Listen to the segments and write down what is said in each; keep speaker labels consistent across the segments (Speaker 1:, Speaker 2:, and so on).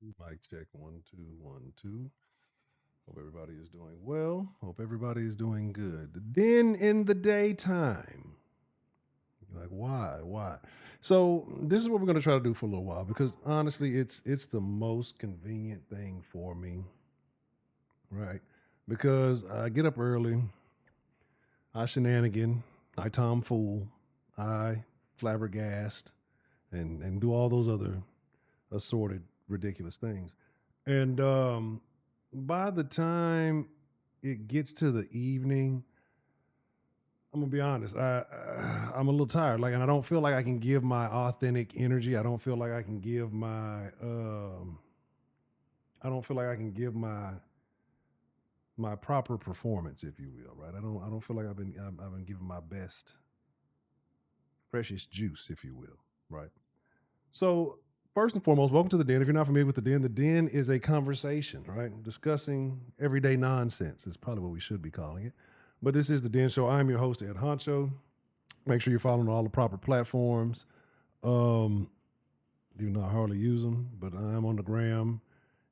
Speaker 1: Mic check 1 2 1 2. Hope everybody is doing well. Hope everybody is doing good. The den in the daytime. You're like, why? Why? So this is what we're gonna try to do for a little while because honestly, it's the most convenient thing for me, right? Because I get up early, I shenanigan, I tomfool, I flabbergast, and do all those other assorted ridiculous things. And by the time it gets to the evening, I'm gonna be honest. I'm a little tired. Like, and I don't feel like I can give my authentic energy. I don't feel like I can give my. I don't feel like I can give my proper performance, if you will. Right. I don't feel like I've been giving my best, precious juice, if you will. Right. So, first and foremost, welcome to the Den. If you're not familiar with the Den is a conversation, right? Discussing everyday nonsense is probably what we should be calling it. But this is the Den Show. I'm your host, Ed Honcho. Make sure you're following all the proper platforms. Um, Even though I hardly use them, but I am on the gram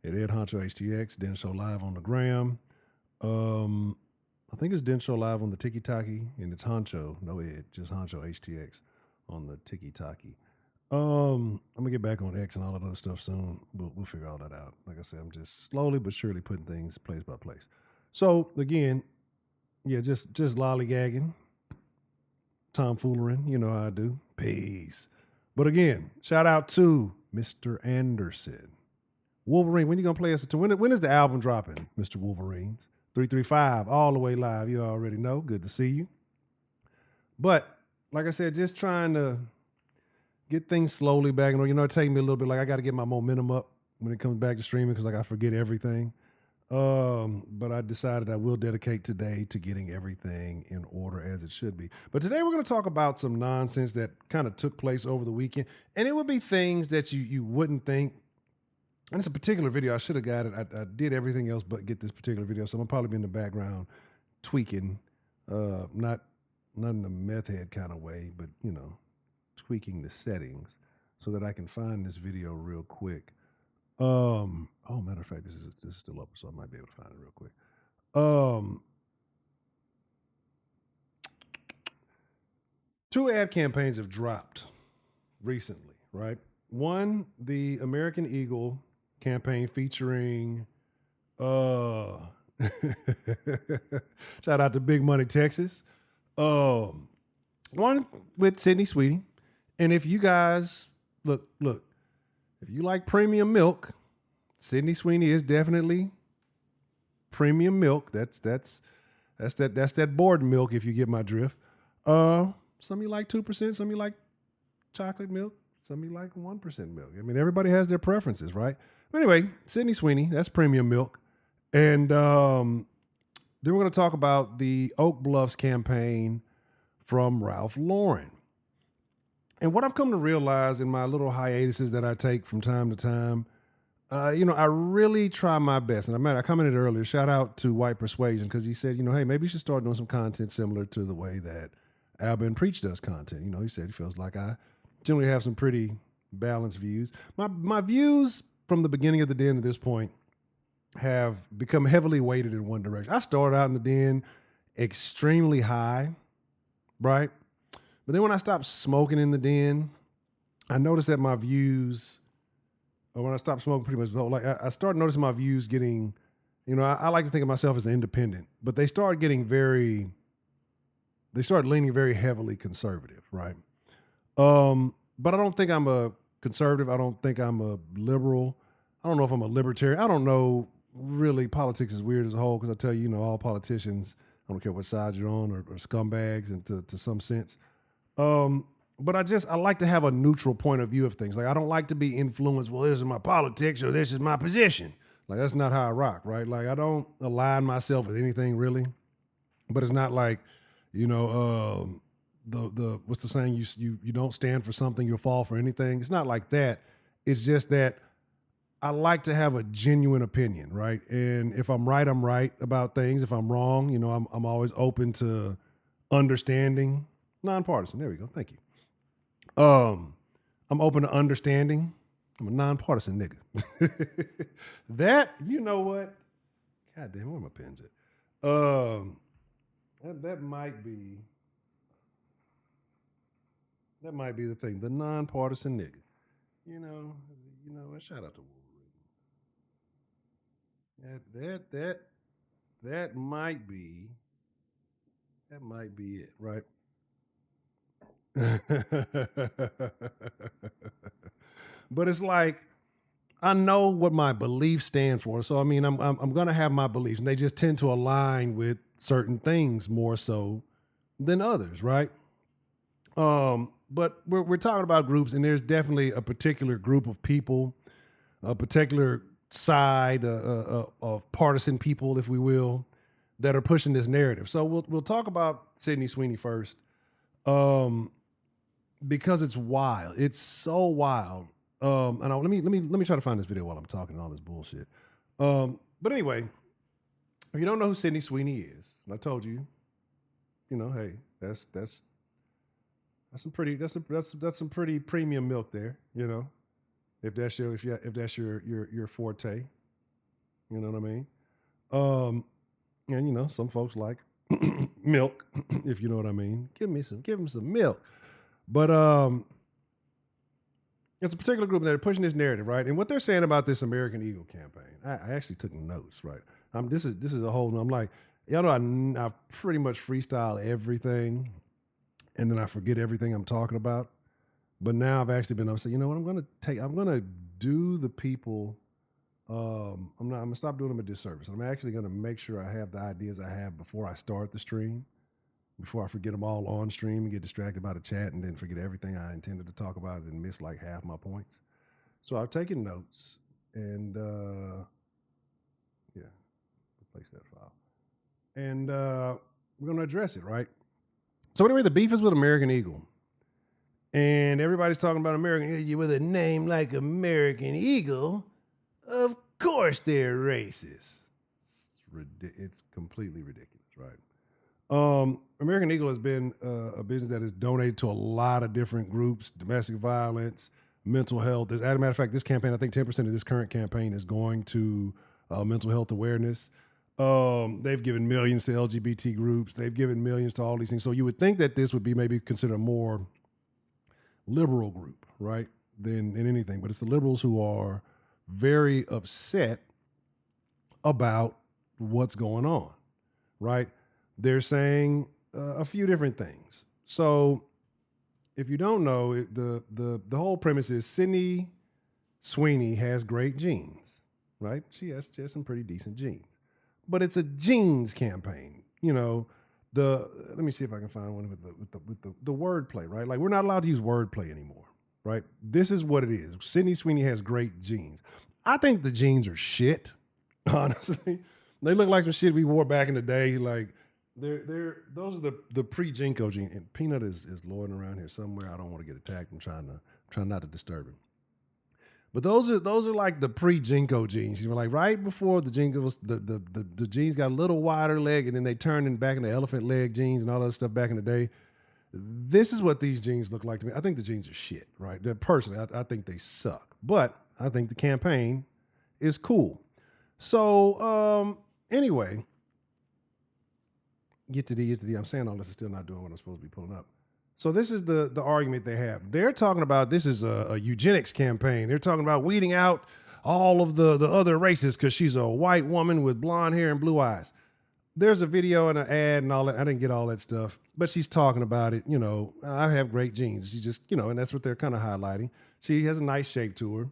Speaker 1: at Ed Honcho HTX, Den Show Live on the gram. Um, I think it's Den Show Live on the Tiki Taki, and it's Honcho, no Ed, just Honcho HTX on the Tiki Taki. I'm gonna get back on X and all that other stuff soon. We'll figure all that out. Like I said, I'm just slowly but surely putting things place by place. So again, yeah, just lollygagging, tomfoolering. You know how I do. Peace. But again, shout out to Mr. Anderson. Wolverine, when you gonna play us? When is the album dropping, Mr. Wolverines? 335, all the way live. You already know. Good to see you. But like I said, just trying to get things slowly back. And you know, it takes me a little bit. Like I got to get my momentum up when it comes back to streaming because like I forget everything. But I decided I will dedicate today to getting everything in order as it should be. But today we're going to talk about some nonsense that kind of took place over the weekend, and it would be things that you wouldn't think. And it's a particular video. I should have got it. I did everything else but get this particular video, so I'm probably be in the background tweaking, not in a meth head kind of way, but you know, tweaking the settings so that I can find this video real quick. Oh, matter of fact, this is still up, so I might be able to find it real quick. Um, Two ad campaigns have dropped recently, right? One, the American Eagle campaign featuring uh shout out to Big Money Texas. Um One with Sydney Sweetie. And if you guys look, if you like premium milk, Sydney Sweeney is definitely premium milk. That's that board milk. If you get my drift. Some of you like 2%. Some of you like chocolate milk. Some of you like 1% milk. I mean, everybody has their preferences, right? But anyway, Sydney Sweeney, that's premium milk. And then we're going to talk about the Oak Bluffs campaign from Ralph Lauren. And what I've come to realize in my little hiatuses that I take from time to time, I really try my best. And I commented earlier, shout out to White Persuasion, because he said, hey, maybe you should start doing some content similar to the way that Albin Preach does content. He said he feels like I generally have some pretty balanced views. My views from the beginning of the Den to this point have become heavily weighted in one direction. I started out in the Den extremely high, right? But then when I stopped smoking in the Den, I noticed that my views, or when I stopped smoking pretty much, I started noticing my views getting, I like to think of myself as independent, but they started leaning very heavily conservative, right? But I don't think I'm a conservative. I don't think I'm a liberal. I don't know if I'm a libertarian. I don't know. Really, politics is weird as a whole because I tell you, all politicians, I don't care what side you're on, are scumbags and to some sense. But I like to have a neutral point of view of things. Like I don't like to be influenced. Well, this is my politics or this is my position. Like that's not how I rock, right? Like I don't align myself with anything really. But it's not like, the what's the saying? You don't stand for something, you'll fall for anything. It's not like that. It's just that I like to have a genuine opinion, right? And if I'm right about things. If I'm wrong, I'm always open to understanding. Nonpartisan. There we go. Thank you. I'm open to understanding I'm a nonpartisan nigga. That, you know what? God damn, where my pens at? That might be the thing. The nonpartisan nigga. You know, shout out to Wolverine. That might be it, right? But it's like I know what my beliefs stand for. So I mean, I'm gonna have my beliefs, and they just tend to align with certain things more so than others, right? But we're talking about groups, and there's definitely a particular group of people, a particular side of partisan people, if we will, that are pushing this narrative. So we'll talk about Sydney Sweeney first, because it's wild. It's so wild. And let me try to find this video while I'm talking all this bullshit. But anyway, if you don't know who Sydney Sweeney is, and I told you, hey, that's some pretty premium milk there, if that's your forte, you know what I mean? And some folks like milk, if you know what I mean. Give them some milk. But it's a particular group that are pushing this narrative, right? And what they're saying about this American Eagle campaign, I actually took notes, right? This is a whole. I'm like, y'all know, I pretty much freestyle everything, and then I forget everything I'm talking about. But now I've actually been able to say, you know what? I'm gonna do the people. I'm gonna stop doing them a disservice. I'm actually gonna make sure I have the ideas I have before I start the stream, before I forget them all on stream and get distracted by the chat and then forget everything I intended to talk about and miss like half my points. So I've taken notes and replace that file. And we're going to address it, right? So anyway, the beef is with American Eagle. And everybody's talking about American Eagle with a name like American Eagle. Of course they're racist. It's completely ridiculous, right? American Eagle has been a business that has donated to a lot of different groups, domestic violence, mental health. As a matter of fact, this campaign, I think 10% of this current campaign is going to mental health awareness. They've given millions to LGBT groups. They've given millions to all these things. So you would think that this would be maybe considered a more liberal group, right, than anything. But it's the liberals who are very upset about what's going on, right? They're saying a few different things. So if you don't know, the whole premise is Sydney Sweeney has great genes, right? She has some pretty decent genes. But it's a genes campaign. Let me see if I can find one with the wordplay, right? Like, we're not allowed to use wordplay anymore, right? This is what it is. Sydney Sweeney has great genes. I think the jeans are shit, honestly. They look like some shit we wore back in the day. Like, those are the pre-Jinko jeans. And Peanut is loitering around here somewhere. I don't want to get attacked. I'm trying not to disturb him. But those are like the pre-Jinko jeans. Like right before the Jinkos, the jeans got a little wider leg, and then they turned back into elephant leg jeans and all that stuff back in the day. This is what these jeans look like to me. I think the jeans are shit, right? Personally, I think they suck. But I think the campaign is cool. So anyway, get to the. I'm saying all this is still not doing what I'm supposed to be pulling up. So this is the argument they have. They're talking about this is a eugenics campaign. They're talking about weeding out all of the other races because she's a white woman with blonde hair and blue eyes. There's a video and an ad and all that. I didn't get all that stuff, but she's talking about it. I have great genes. She just, and that's what they're kind of highlighting. She has a nice shape to her.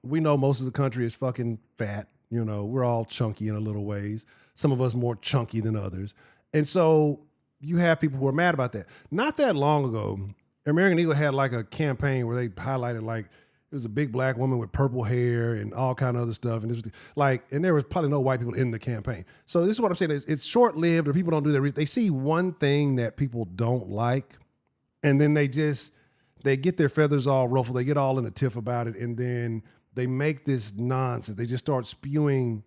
Speaker 1: We know most of the country is fucking fat. We're all chunky in a little ways. Some of us more chunky than others. And so you have people who are mad about that. Not that long ago, American Eagle had like a campaign where they highlighted like it was a big black woman with purple hair and all kind of other stuff. And this was and there was probably no white people in the campaign. So this is what I'm saying is it's short-lived, or people don't do that. They see one thing that people don't like, and then they get their feathers all ruffled. They get all in a tiff about it, and then they make this nonsense. They just start spewing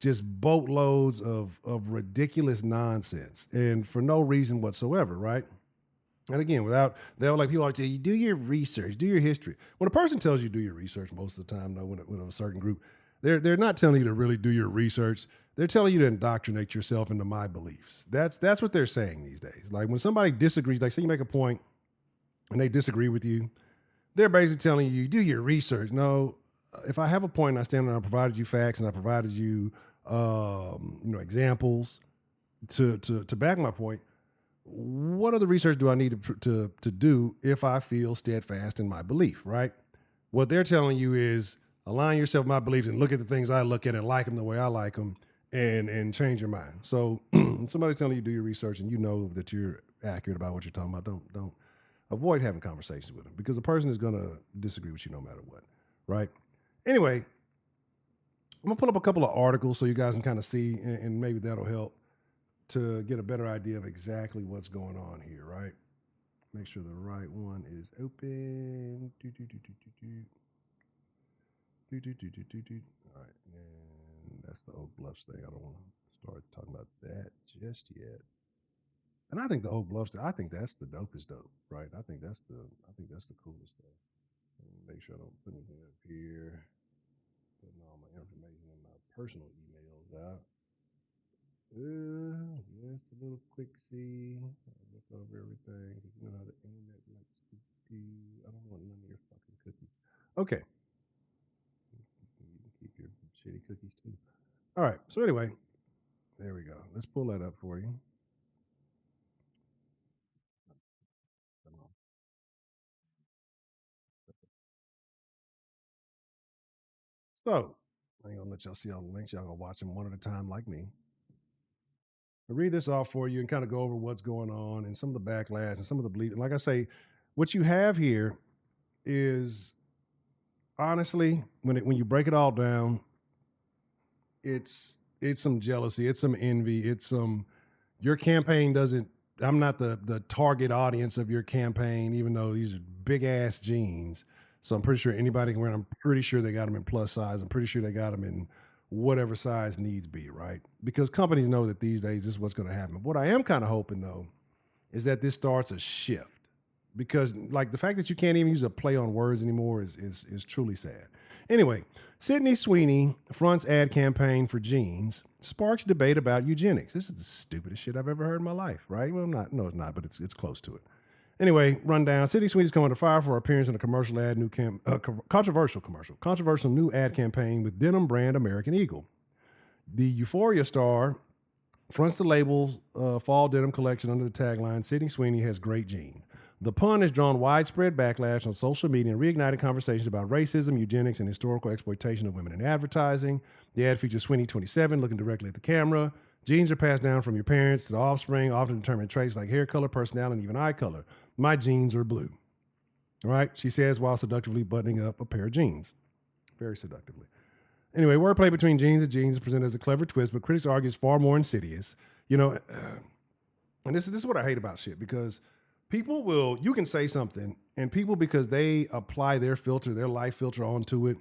Speaker 1: just boatloads of ridiculous nonsense, and for no reason whatsoever, right? And again, they're like people like to you do your research, do your history. When a person tells you do your research, most of the time, though, when a certain group, they're not telling you to really do your research. They're telling you to indoctrinate yourself into my beliefs. That's what they're saying these days. Like when somebody disagrees, like say you make a point and they disagree with you, they're basically telling you do your research. No, if I have a point and I stand and I provided you facts and I provided you, examples to back my point, what other research do I need to do if I feel steadfast in my belief, right? What they're telling you is align yourself with my beliefs and look at the things I look at and like them the way I like them and change your mind. So somebody's telling you to do your research and you know that you're accurate about what you're talking about, don't avoid having conversations with them because the person is going to disagree with you no matter what, right? Anyway, I'm going to pull up a couple of articles so you guys can kind of see and maybe that'll help to get a better idea of exactly what's going on here, right? Make sure the right one is open. All right, and that's the Oak Bluffs thing. I don't want to start talking about that just yet. And I think the Oak Bluffs, I think that's the dopest dope, right? I think that's the coolest thing. Make sure I don't put anything up here. Putting all my information in my personal emails out. Just a little quick see. Look over everything. You know how the internet likes to do. I don't want none of your fucking cookies. Okay. You can keep your shitty cookies too. All right. So anyway, there we go. Let's pull that up for you. So I ain't gonna let y'all see all the links. Y'all gonna watch them one at a time like me. I'll read this off for you and kind of go over what's going on and some of the backlash and some of the bleeding. Like I say, what you have here is honestly, when you break it all down, it's some jealousy, it's some envy, it's some your campaign doesn't. I'm not the target audience of your campaign, even though these are big ass jeans. So I'm pretty sure anybody can wear them. I'm pretty sure they got them in plus size. I'm pretty sure they got them in whatever size needs be, right? Because companies know that these days this is what's going to happen. What I am kind of hoping though is that this starts a shift because like the fact that you can't even use a play on words anymore is truly sad. Anyway, Sydney Sweeney fronts ad campaign for jeans, sparks debate about eugenics. This is the stupidest shit I've ever heard in my life, right? Well, no, it's not, but it's close to it. Anyway, rundown. Sydney Sweeney's coming to fire for her appearance in a commercial ad, controversial new ad campaign with denim brand American Eagle. The Euphoria star fronts the label's fall denim collection under the tagline, Sydney Sweeney has great jeans. The pun has drawn widespread backlash on social media and reignited conversations about racism, eugenics, and historical exploitation of women in advertising. The ad features Sweeney 27 looking directly at the camera. Genes are passed down from your parents to the offspring, often determining traits like hair color, personality, and even eye color. My jeans are blue. All right, she says while seductively buttoning up a pair of jeans. Very seductively. Anyway, wordplay between jeans and jeans is presented as a clever twist, but critics argue it's far more insidious. And this is what I hate about shit because you can say something, and people, because they apply their filter, their life filter onto it,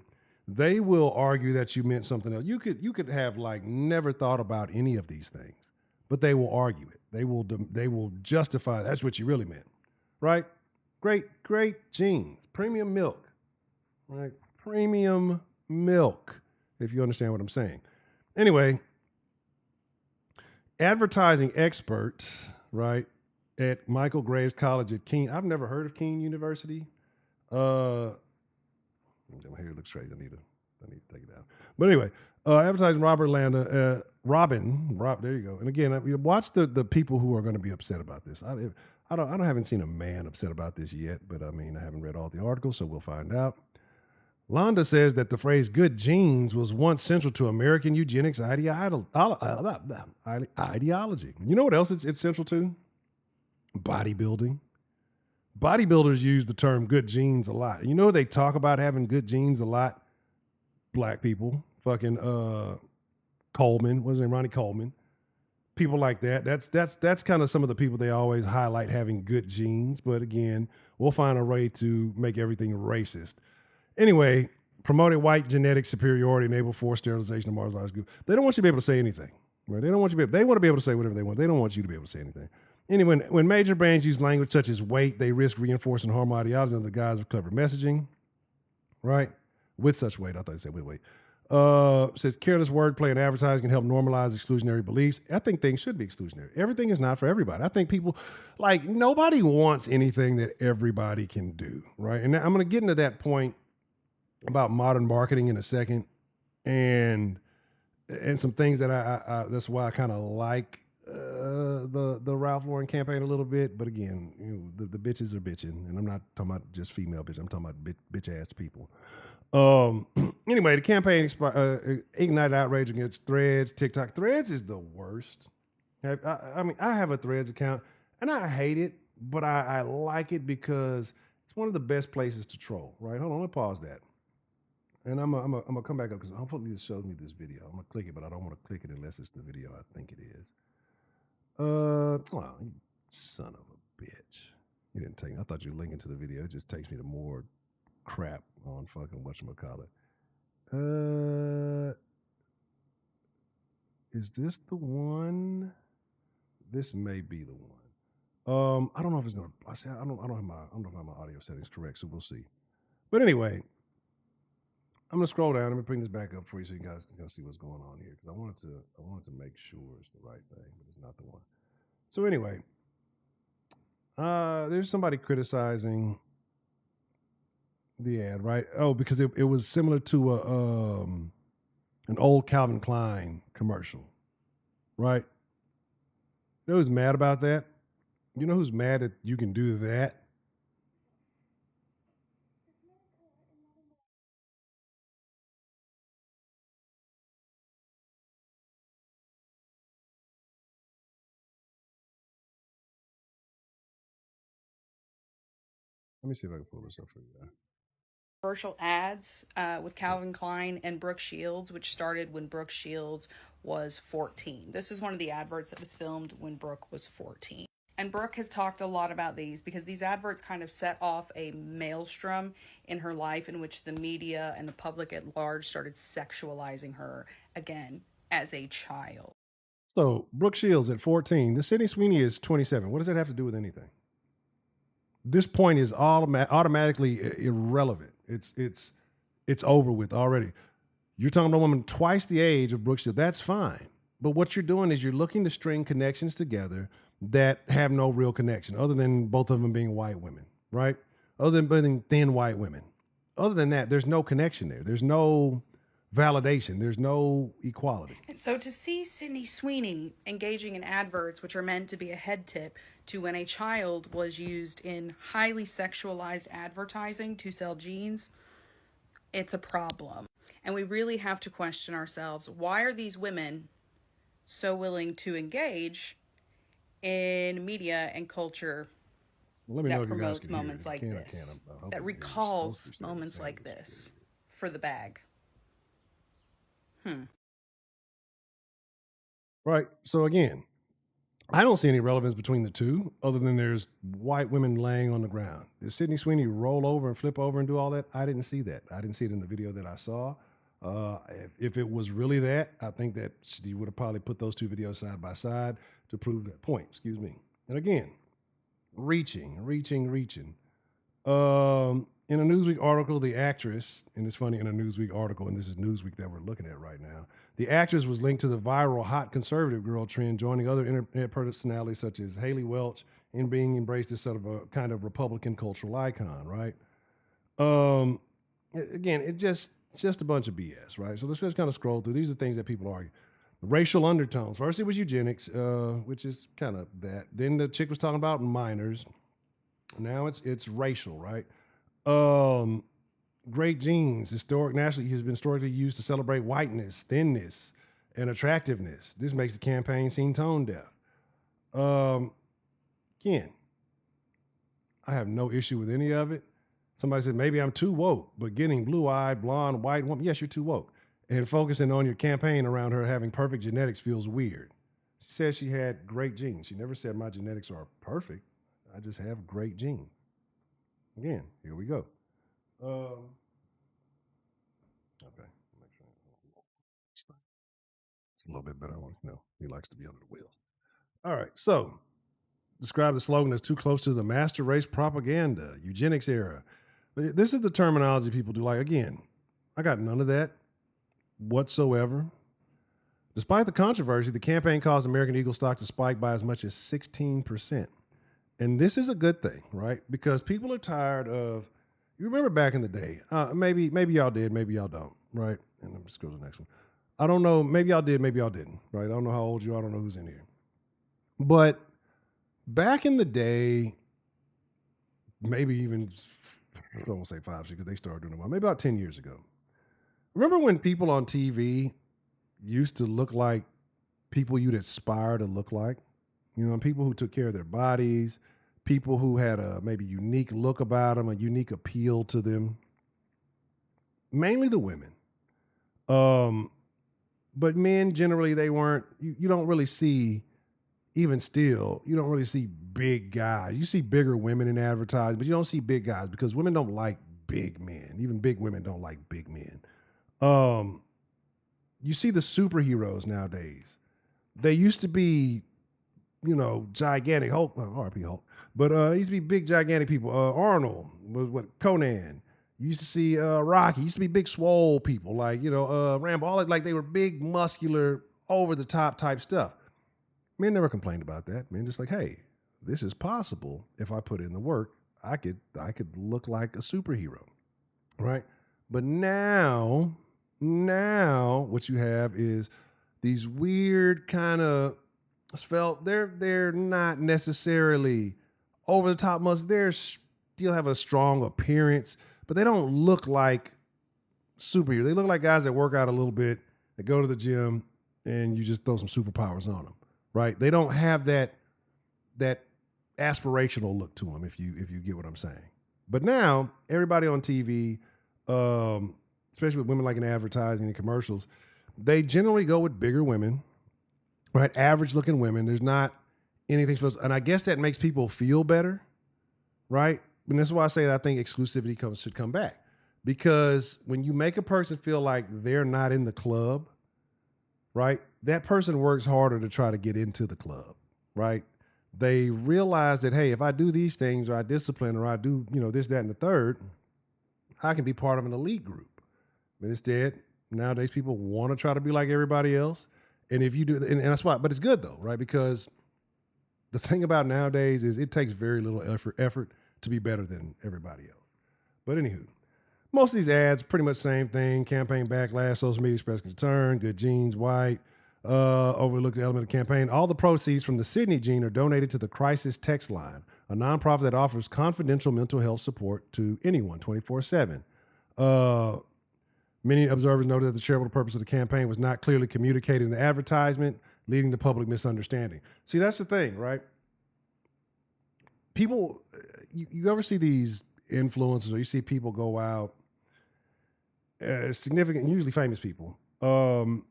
Speaker 1: they will argue that you meant something else. You could have like never thought about any of these things, but they will argue it. They will justify that's what you really meant, right? Great jeans, premium milk, right? Premium milk, if you understand what I'm saying. Anyway, advertising expert, right, at Michael Graves College at Keene. I've never heard of Keene University. My hair looks crazy. I need to take it down. But anyway, advertising Robert Landa, there you go. And again, watch the people who are going to be upset about this. I haven't seen a man upset about this yet, but I mean, I haven't read all the articles, so we'll find out. Landa says that the phrase good genes was once central to American eugenics ideology. You know what else it's central to? Bodybuilding. Bodybuilders use the term good genes a lot. You know they talk about having good genes a lot? Black people. Fucking Coleman. What's his name? Ronnie Coleman. People like that. That's kind of some of the people they always highlight having good genes. But again, we'll find a way to make everything racist. Anyway, promoted white genetic superiority, enable forced sterilization of marginalized groups. They don't want you to be able to say anything. Right? They want to be able to say whatever they want. They don't want you to be able to say anything. Anyway, when major brands use language such as weight, they risk reinforcing harmful ideology under the guise of clever messaging, right? With such weight, I thought you said with weight. Says careless wordplay and advertising can help normalize exclusionary beliefs. I think things should be exclusionary. Everything is not for everybody. I think people, like, nobody wants anything that everybody can do, right? And I'm going to get into that point about modern marketing in a second, and some things that I that's why I kind of like the Ralph Lauren campaign a little bit. But again, the bitches are bitching, and I'm not talking about just female bitches. I'm talking about bitch ass people. Anyway, the campaign ignited outrage against Threads, TikTok. Threads is the worst. I mean, I have a Threads account, and I hate it, but I like it because it's one of the best places to troll. Right? Hold on, let me pause that. And I'm gonna come back up because hopefully this shows me this video. I'm gonna click it, but I don't want to click it unless it's the video I think it is. Oh, you son of a bitch! You didn't take. I thought you were linking to the video. It just takes me to more crap on fucking whatchamacallit. Is this the one? This may be the one. I don't know if it's gonna. I don't have my audio settings correct, so we'll see. But anyway, I'm gonna scroll down. Let me bring this back up for you so you guys can see what's going on here because I wanted to make sure it's the right thing, but it's not the one. So anyway, there's somebody criticizing the ad, right? Oh, because it was similar to an old Calvin Klein commercial, right? You know who's mad about that? You know who's mad that you can do that? Let me see if I can pull this up for you.
Speaker 2: Commercial ads with Calvin Klein and Brooke Shields, which started when Brooke Shields was 14. This is one of the adverts that was filmed when Brooke was 14. And Brooke has talked a lot about these because these adverts kind of set off a maelstrom in her life in which the media and the public at large started sexualizing her again as a child.
Speaker 1: So Brooke Shields at 14. The Sydney Sweeney is 27. What does that have to do with anything? This point is automatically irrelevant. It's over with already. You're talking about a woman twice the age of Brooke Shields. That's fine. But what you're doing is you're looking to string connections together that have no real connection, other than both of them being white women, right? Other than being thin white women. Other than that, there's no connection there. There's no validation. There's no equality.
Speaker 2: And so to see Sydney Sweeney engaging in adverts which are meant to be a head tip to when a child was used in highly sexualized advertising to sell jeans, it's a problem. And we really have to question ourselves, why are these women so willing to engage in media and culture that promotes moments like this, that recalls moments like this for the bag?
Speaker 1: Right. So again, I don't see any relevance between the two other than there's white women laying on the ground. Did Sydney Sweeney roll over and flip over and do all that? I didn't see that. I didn't see it in the video that I saw. If it was really that, I think that she would have probably put those two videos side by side to prove that point. Excuse me. And again, reaching. In a Newsweek article, the actress, and it's funny, in a Newsweek article, and this is Newsweek that we're looking at right now, the actress was linked to the viral hot conservative girl trend, joining other internet personalities such as Haley Welch and being embraced as sort of a kind of Republican cultural icon, right? Again, it's just a bunch of BS, right? So let's just kind of scroll through. These are things that people argue. Racial undertones. First, it was eugenics, which is kind of that. Then the chick was talking about minors. Now it's racial, right? Great genes, nationally has been historically used to celebrate whiteness, thinness, and attractiveness. This makes the campaign seem tone deaf. Again, I have no issue with any of it. Somebody said maybe I'm too woke, but getting blue-eyed, blonde, white woman, yes, you're too woke. And focusing on your campaign around her having perfect genetics feels weird. She said she had great genes. She never said my genetics are perfect. I just have great genes. Again, here we go. Okay. Make sure it's a little bit better. He likes to be under the wheels. All right. So describe the slogan as too close to the master race propaganda, eugenics era. But this is the terminology people do. Like, again, I got none of that whatsoever. Despite the controversy, the campaign caused American Eagle stock to spike by as much as 16%. And this is a good thing, right? Because people are tired of, you remember back in the day, maybe y'all did, maybe y'all don't, right? And let me just go to the next one. I don't know, maybe y'all did, maybe y'all didn't, right? I don't know how old you are, I don't know who's in here. But back in the day, maybe even, I don't want to say 5, 6, because they started doing it well, maybe about 10 years ago. Remember when people on TV used to look like people you'd aspire to look like? You know, people who took care of their bodies, people who had a maybe unique look about them, a unique appeal to them. Mainly the women. But men generally, they weren't, you don't really see, even still, you don't really see big guys. You see bigger women in advertising, but you don't see big guys because women don't like big men. Even big women don't like big men. You see the superheroes nowadays. They used to be, you know, gigantic Hulk, RP Hulk, but it used to be big, gigantic people. Arnold was what, Conan. You used to see Rocky. Used to be big, swole people like, you know, Rambo. All like they were big, muscular, over the top type stuff. Men never complained about that. Men just like, hey, this is possible if I put in the work. I could look like a superhero, right? But now what you have is these weird kind of felt. They're not necessarily over the top muscles. They still have a strong appearance, but they don't look like superheroes. They look like guys that work out a little bit, that go to the gym, and you just throw some superpowers on them, right? They don't have that aspirational look to them, if you get what I'm saying. But now everybody on TV, especially with women like in advertising and commercials, they generally go with bigger women, right? Average looking women. There's not anything supposed, and I guess that makes people feel better, right? And that's why I say that I think exclusivity should come back. Because when you make a person feel like they're not in the club, right? That person works harder to try to get into the club, right? They realize that, hey, if I do these things or I discipline or I do, you know, this, that, and the third, I can be part of an elite group. But instead, nowadays people want to try to be like everybody else. And if you do, and that's why, but it's good though, right? Because the thing about nowadays is it takes very little effort to be better than everybody else. But anywho, most of these ads, pretty much same thing. Campaign backlash, social media express concern, good genes, white, overlooked element of campaign. All the proceeds from the Sydney gene are donated to the Crisis Text Line, a nonprofit that offers confidential mental health support to anyone 24/7. Many observers noted that the charitable purpose of the campaign was not clearly communicated in the advertisement, leading to public misunderstanding. See, that's the thing, right? People, you ever see these influencers or you see people go out, significant, usually famous people, and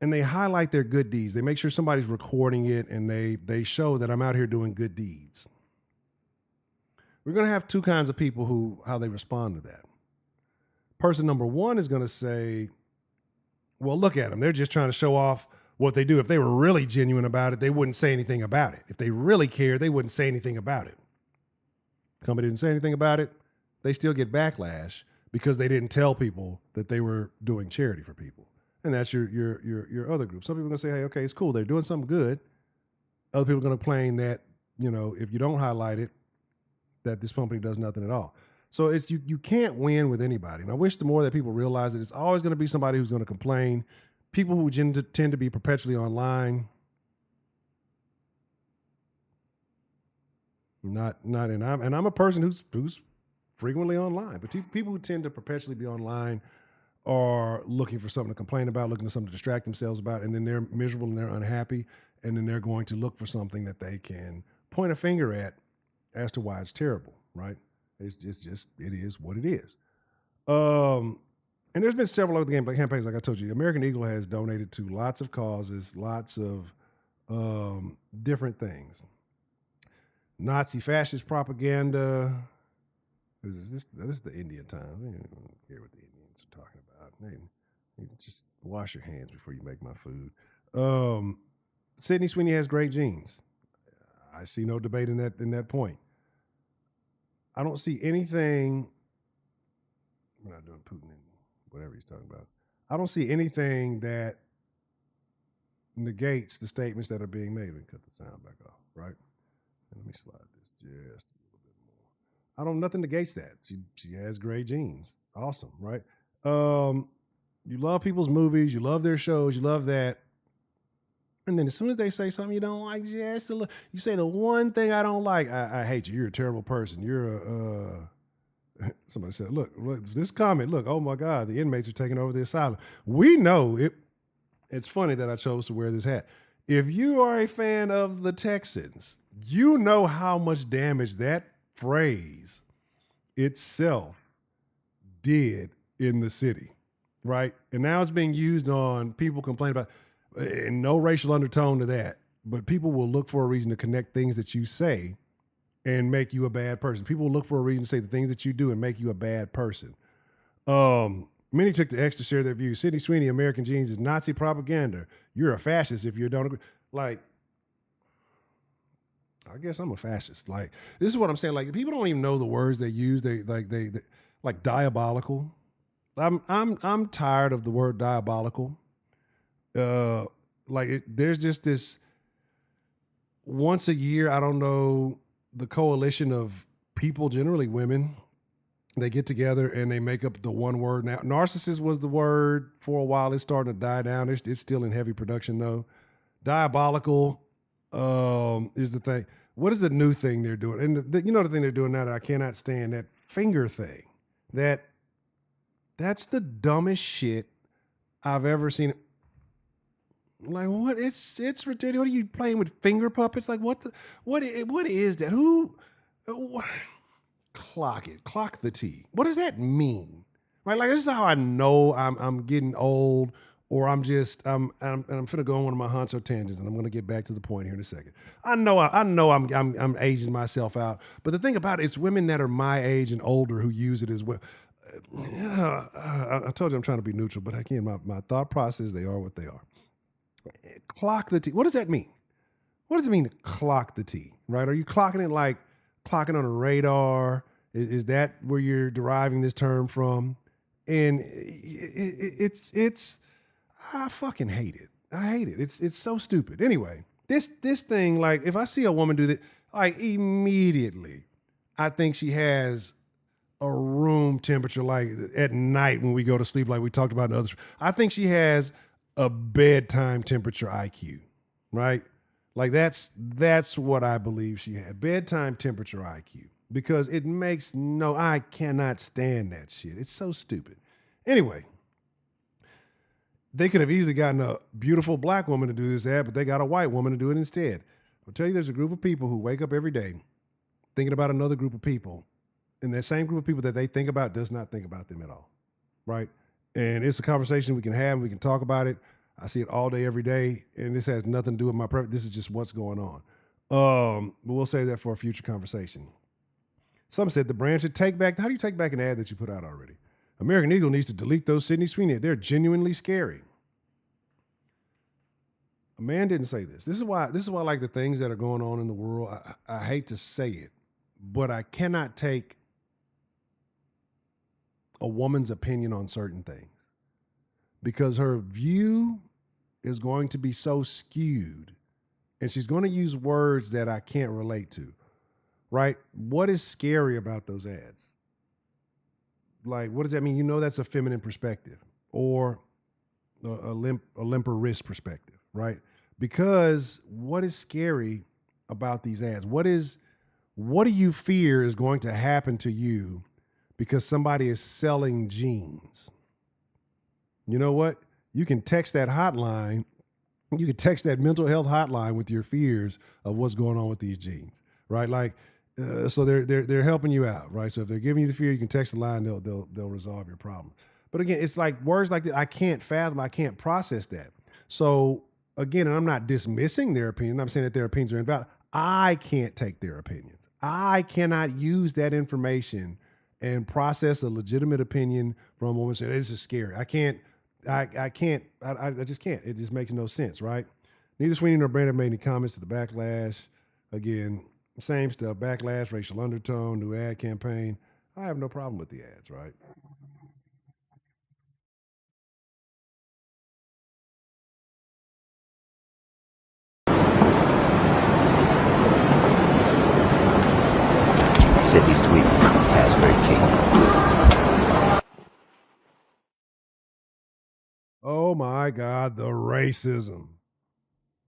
Speaker 1: they highlight their good deeds. They make sure somebody's recording it and they show that I'm out here doing good deeds. We're going to have two kinds of people how they respond to that. Person number one is going to say, well, look at them. They're just trying to show off what they do. If they were really genuine about it, they wouldn't say anything about it. If they really cared, they wouldn't say anything about it. Company didn't say anything about it. They still get backlash because they didn't tell people that they were doing charity for people. And that's your other group. Some people are going to say, hey, okay, it's cool. They're doing something good. Other people are going to complain that, you know, if you don't highlight it, that this company does nothing at all. So it's you can't win with anybody. And I wish the more that people realize that it's always going to be somebody who's going to complain. People who tend to be perpetually online. I'm a person who's frequently online. But people who tend to perpetually be online are looking for something to complain about, looking for something to distract themselves about, and then they're miserable and they're unhappy, and then they're going to look for something that they can point a finger at as to why it's terrible, right? It's just it is what it is. And there's been several other campaigns, like I told you. American Eagle has donated to lots of causes, lots of different things. Nazi fascist propaganda. This is the Indian time. I don't care what the Indians are talking about. Hey, just wash your hands before you make my food. Sydney Sweeney has great genes. I see no debate in that point. I don't see anything. We're not doing Putin and whatever he's talking about. I don't see anything that negates the statements that are being made. We cut the sound back off, right? And let me slide this just a little bit more. I don't. Nothing negates that. She has great genes. Awesome, right? You love people's movies. You love their shows. You love that. And then as soon as they say something you don't like, you say the one thing I don't like. I hate you. You're a terrible person. You're a. Somebody said, look, this comment, look, oh my God, the inmates are taking over the asylum. We know it. It's funny that I chose to wear this hat. If you are a fan of the Texans, you know how much damage that phrase itself did in the city, right? And now it's being used on people complaining about, and no racial undertone to that, but people will look for a reason to connect things that you say and make you a bad person. People will look for a reason to say the things that you do and make you a bad person. Many took the X to share their views. Sydney Sweeney, American Genes is Nazi propaganda. You're a fascist if you don't agree. Like, I guess I'm a fascist. Like, this is what I'm saying. Like, people don't even know the words they use. They like diabolical. I'm tired of the word diabolical. There's just this once a year, I don't know, the coalition of people, generally women, they get together and they make up the one word. Now, narcissist was the word for a while. It's starting to die down. It's still in heavy production though. Diabolical is the thing. What is the new thing they're doing? And the thing they're doing now that I cannot stand, that finger thing. That's the dumbest shit I've ever seen. Like, what? It's ridiculous. What are you playing with, finger puppets? Like, what is that? Clock it. Clock the T. What does that mean? Right? Like, this is how I know I'm getting old, or I'm finna go on one of my Honcho tangents, and I'm gonna get back to the point here in a second. I know I'm aging myself out, but the thing about it, it's women that are my age and older who use it as well. I told you I'm trying to be neutral, but again, my thought process, they are what they are. Clock the T. What does that mean? What does it mean to clock the T? Right? Are you clocking it like clocking on a radar? Is that where you're deriving this term from? And I fucking hate it. I hate it. It's so stupid. Anyway, this thing, like, if I see a woman do that, like, immediately, I think she has a room temperature, like at night when we go to sleep, like we talked about in others. I think she has a bedtime temperature IQ, right? Like that's what I believe she had. Bedtime temperature IQ. Because I cannot stand that shit. It's so stupid. Anyway, they could have easily gotten a beautiful black woman to do this ad, but they got a white woman to do it instead. I'll tell you, there's a group of people who wake up every day thinking about another group of people, and that same group of people that they think about does not think about them at all, right? And it's a conversation we can have, and we can talk about it. I see it all day, every day, and this has nothing to do with my preference. This is just what's going on. But we'll save that for a future conversation. Some said the brand should take back. How do you take back an ad that you put out already? American Eagle needs to delete those Sydney Sweeney. They're genuinely scary. A man didn't say this. This is why like the things that are going on in the world, I hate to say it, but I cannot take a woman's opinion on certain things because her view is going to be so skewed and she's going to use words that I can't relate to, right? What is scary about those ads? Like, what does that mean? That's a feminine perspective or a limper wrist perspective, right? Because what is scary about these ads? What do you fear is going to happen to you because somebody is selling jeans? You know what? You can text that hotline. You can text that mental health hotline with your fears of what's going on with these jeans, right? Like, so they're helping you out, right? So if they're giving you the fear, you can text the line. They'll resolve your problem. But again, it's like words like that. I can't fathom. I can't process that. So again, and I'm not dismissing their opinion. I'm saying that their opinions are invalid. I can't take their opinions. I cannot use that information and process a legitimate opinion from a woman saying, this is scary. I just can't. It just makes no sense, right? Neither Sweeney nor Brandon made any comments to the backlash. Again, same stuff, backlash, racial undertone, new ad campaign. I have no problem with the ads, right?
Speaker 3: Sydney's tweeting Hasbury King.
Speaker 1: Oh my God, the racism.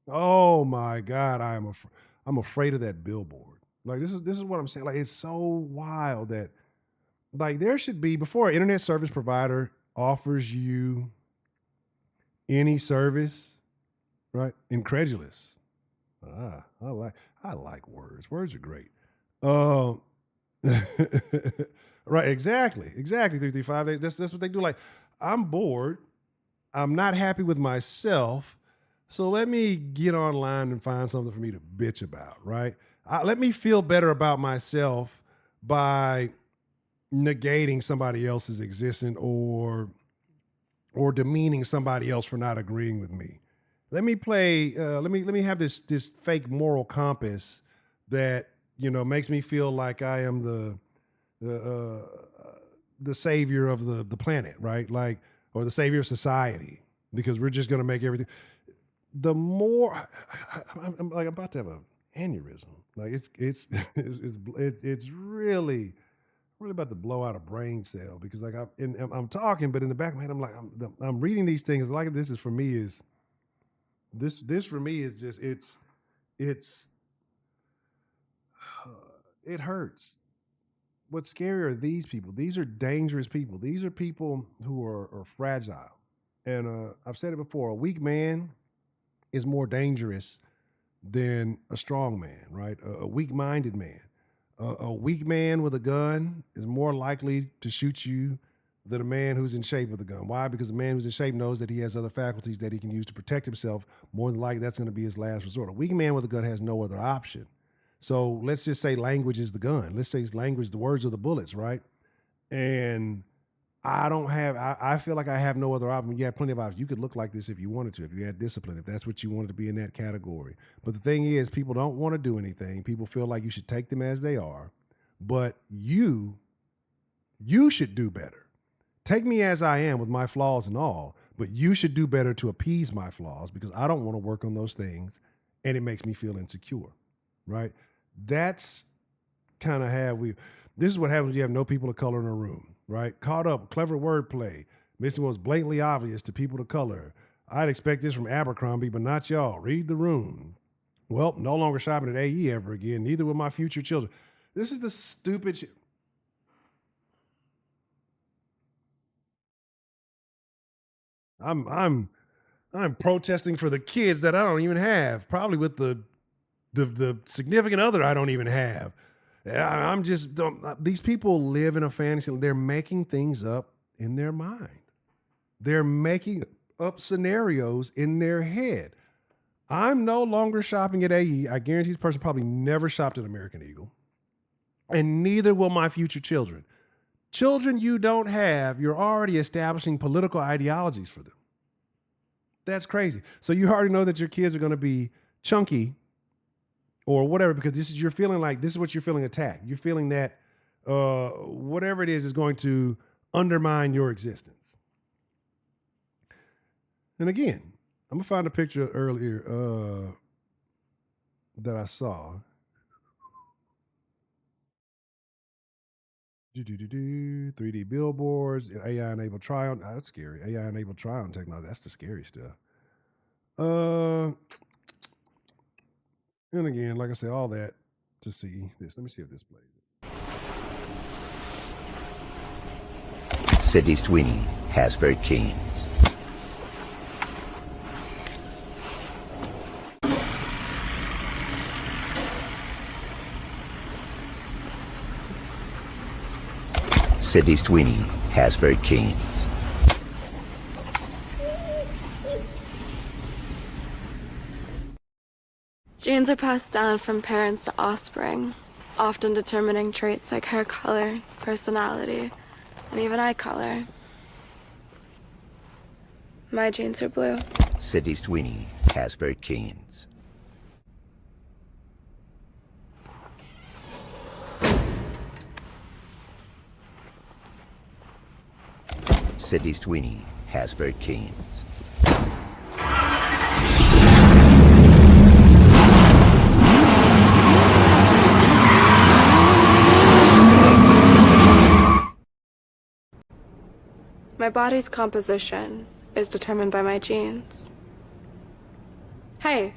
Speaker 1: Oh my God, I'm afraid of that billboard. Like this is what I'm saying. Like it's so wild that like there should be before an internet service provider offers you any service, right? Incredulous. Ah, I like words. Words are great. Um, right, exactly. 335. That's what they do. Like, I'm bored. I'm not happy with myself. So let me get online and find something for me to bitch about, right? Let me feel better about myself by negating somebody else's existence or demeaning somebody else for not agreeing with me. Let me play. Let me have this fake moral compass that makes me feel like I am the savior of the planet, right? Like, or the savior of society, because we're just going to make everything. The more I'm like about to have an aneurysm. Like it's really about to blow out a brain cell because like I'm talking, but in the back of my head I'm like I'm reading these things like this is for me is this for me is just it's it hurts. What's scary are these people. These are dangerous people. These are people who are fragile. And I've said it before: a weak man is more dangerous than a strong man, right? A weak-minded man. A weak man with a gun is more likely to shoot you than a man who's in shape with a gun. Why? Because a man who's in shape knows that he has other faculties that he can use to protect himself. More than likely, that's going to be his last resort. A weak man with a gun has no other option. So let's just say language is the gun. Let's say language, the words are the bullets, right? And I feel like I have no other option. You have plenty of options. You could look like this if you wanted to, if you had discipline, if that's what you wanted to be in that category. But the thing is, people don't want to do anything. People feel like you should take them as they are. But you should do better. Take me as I am with my flaws and all, but you should do better to appease my flaws because I don't want to work on those things and it makes me feel insecure, right? That's kind of how this is what happens when you have no people of color in a room, right? Caught up, clever wordplay, missing what was blatantly obvious to people of color. I'd expect this from Abercrombie, but not y'all. Read the room. Well, no longer shopping at AE ever again, neither will my future children. This is the stupid shit. I'm protesting for the kids that I don't even have, probably with the significant other I don't even have. I'm just these people live in a fantasy. They're making things up in their mind. They're making up scenarios in their head. I'm no longer shopping at AE. I guarantee this person probably never shopped at American Eagle. And neither will my future children. Children you don't have, you're already establishing political ideologies for them. That's crazy. So you already know that your kids are going to be chunky or whatever, because you're feeling like this is what you're feeling attacked. You're feeling that whatever it is going to undermine your existence. And again, I'm gonna find a picture earlier that I saw. 3D billboards, AI enabled try-on. Oh, that's scary. AI enabled try-on technology. That's the scary stuff. And again, like I said, all that to see this. Let me see if this plays.
Speaker 3: Sydney Sweeney, Hasbury Kings. Sydney Sweeney, Hasbury Kings.
Speaker 4: Genes are passed down from parents to offspring, often determining traits like hair color, personality, and even eye color. My genes are blue.
Speaker 3: Sydney Sweeney, Hasbury Kings. Sydney Sweeney has very keens.
Speaker 4: My body's composition is determined by my genes. Hey,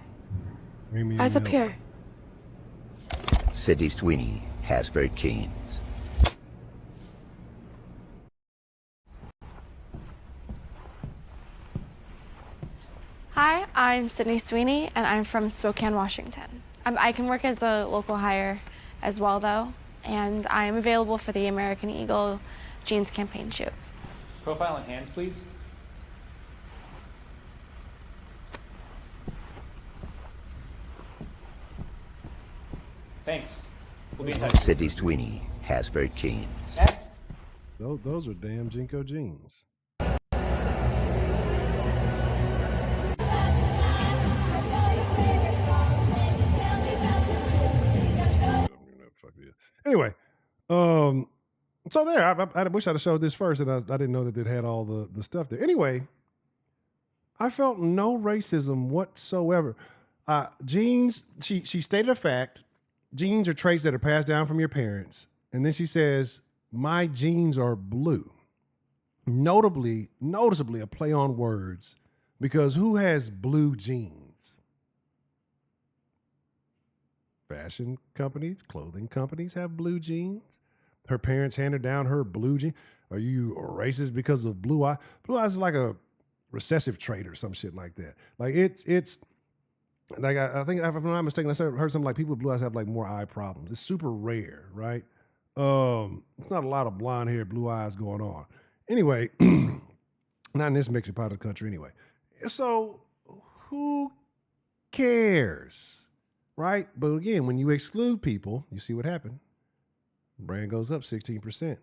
Speaker 4: eyes up here.
Speaker 3: Sydney Sweeney has very keens.
Speaker 4: Hi, I'm Sydney Sweeney, and I'm from Spokane, Washington. I can work as a local hire as well, though, and I am available for the American Eagle Jeans campaign shoot.
Speaker 5: Profile and hands, please. Thanks. We'll be in touch.
Speaker 3: Sydney Sweeney has very keens.
Speaker 5: Next.
Speaker 1: Those are damn Jinko jeans. Anyway, so there, I wish I'd have showed this first, and I didn't know that it had all the stuff there. Anyway, I felt no racism whatsoever. Genes, she stated a fact. Genes are traits that are passed down from your parents. And then she says, my genes are blue. Noticeably a play on words, because who has blue jeans? Fashion companies, clothing companies have blue jeans. Her parents handed down her blue jeans. Are you racist because of blue eye? Blue eyes is like a recessive trait or some shit like that. Like it's like I think, if I'm not mistaken, I heard something like people with blue eyes have like more eye problems. It's super rare, right? It's not a lot of blonde hair, blue eyes going on. Anyway, not in this mixed part of the country anyway. So who cares, right? But again, when you exclude people, you see what happened. Brand goes up 16%.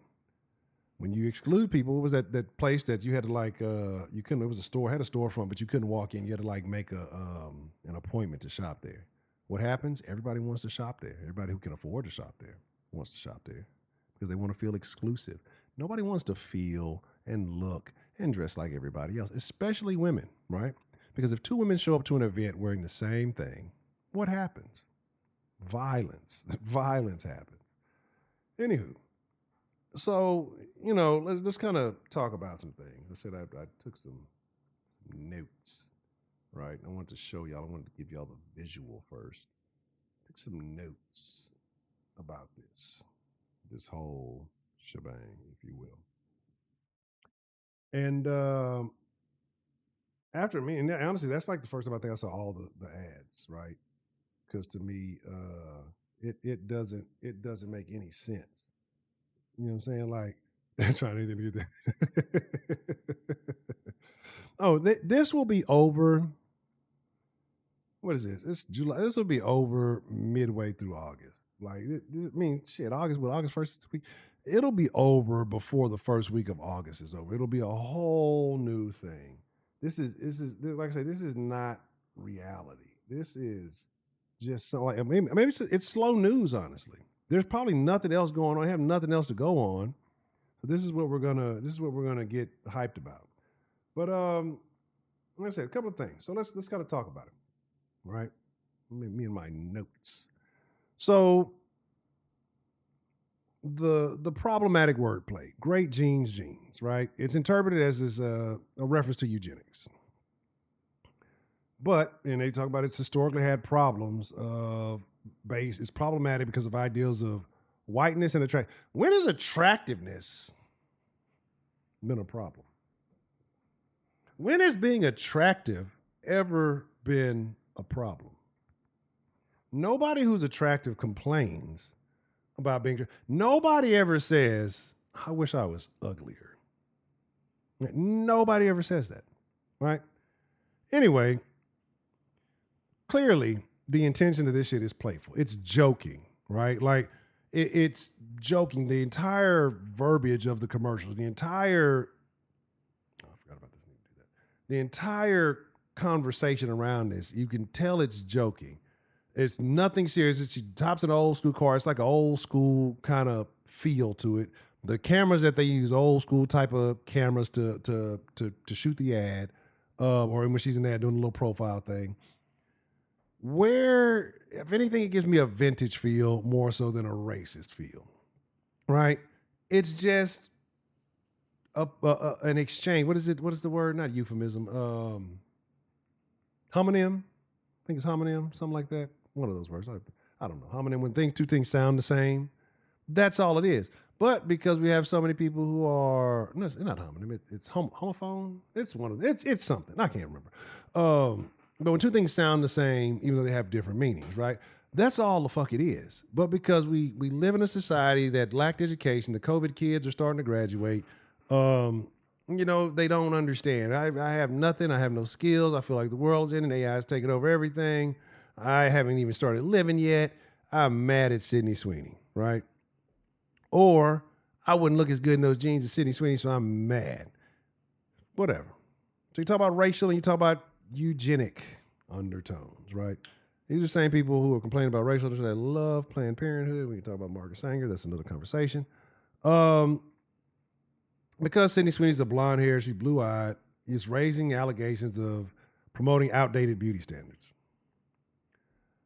Speaker 1: When you exclude people, what was that place that you had to like, you couldn't, it was a store, had a storefront, but you couldn't walk in. You had to like make an appointment to shop there. What happens? Everybody wants to shop there. Everybody who can afford to shop there wants to shop there because they want to feel exclusive. Nobody wants to feel and look and dress like everybody else, especially women, right? Because if two women show up to an event wearing the same thing, what happens? Violence. Violence happens. Anywho, so, you know, let's kind of talk about some things. I said I took some notes, right? I wanted to show y'all. I wanted to give y'all the visual first. Took some notes about this whole shebang, if you will. And after me, and honestly, that's like the first time I think I saw all the ads, right? Because to me, it doesn't make any sense. You know what I'm saying? Like, they're trying to do that. Oh, this will be over. What is this? It's July. This will be over midway through August. Like, I mean, shit, August 1st week. It'll be over before the first week of August is over. It'll be a whole new thing. This is like I say, this is not reality. This is just so like maybe it's slow news, honestly. There's probably nothing else going on. I have nothing else to go on. So this is what we're gonna get hyped about. But like I said, a couple of things. So let's kind of talk about it. Right? Me and my notes. So the problematic wordplay, great genes, right? It's interpreted as a reference to eugenics. But, and they talk about it's historically had problems it's problematic because of ideals of whiteness and attract. When has attractiveness been a problem? When has being attractive ever been a problem? Nobody who's attractive complains about being. Nobody ever says, I wish I was uglier. Nobody ever says that, right? Anyway, clearly the intention of this shit is playful. It's joking, right? Like it's joking. The entire verbiage of the commercials, I forgot about this. The entire conversation around this, you can tell it's joking. It's nothing serious. She tops an old school car. It's like an old school kind of feel to it. The cameras that they use, old school type of cameras to shoot the ad, or when she's in the ad doing a little profile thing. Where, if anything, it gives me a vintage feel more so than a racist feel, right? It's just an exchange. What is it? What is the word? Not euphemism. Homonym. I think it's homonym, something like that. One of those words. I don't know. Homonym, when two things sound the same. That's all it is. But because we have so many people who are, no, it's not homonym, it's homophone. It's one of it's something. I can't remember. But when two things sound the same, even though they have different meanings, right? That's all the fuck it is. But because we live in a society that lacked education, the COVID kids are starting to graduate. They don't understand. I have nothing. I have no skills. I feel like the world's in and AI is taking over everything. I haven't even started living yet. I'm mad at Sydney Sweeney, right? Or I wouldn't look as good in those jeans as Sydney Sweeney, so I'm mad. Whatever. So you talk about racial and you talk about eugenic undertones, right? These are the same people who are complaining about racial that love Planned Parenthood. When you talk about Margaret Sanger, that's another conversation. Because Sydney Sweeney's a blonde hair, she's blue-eyed, is raising allegations of promoting outdated beauty standards.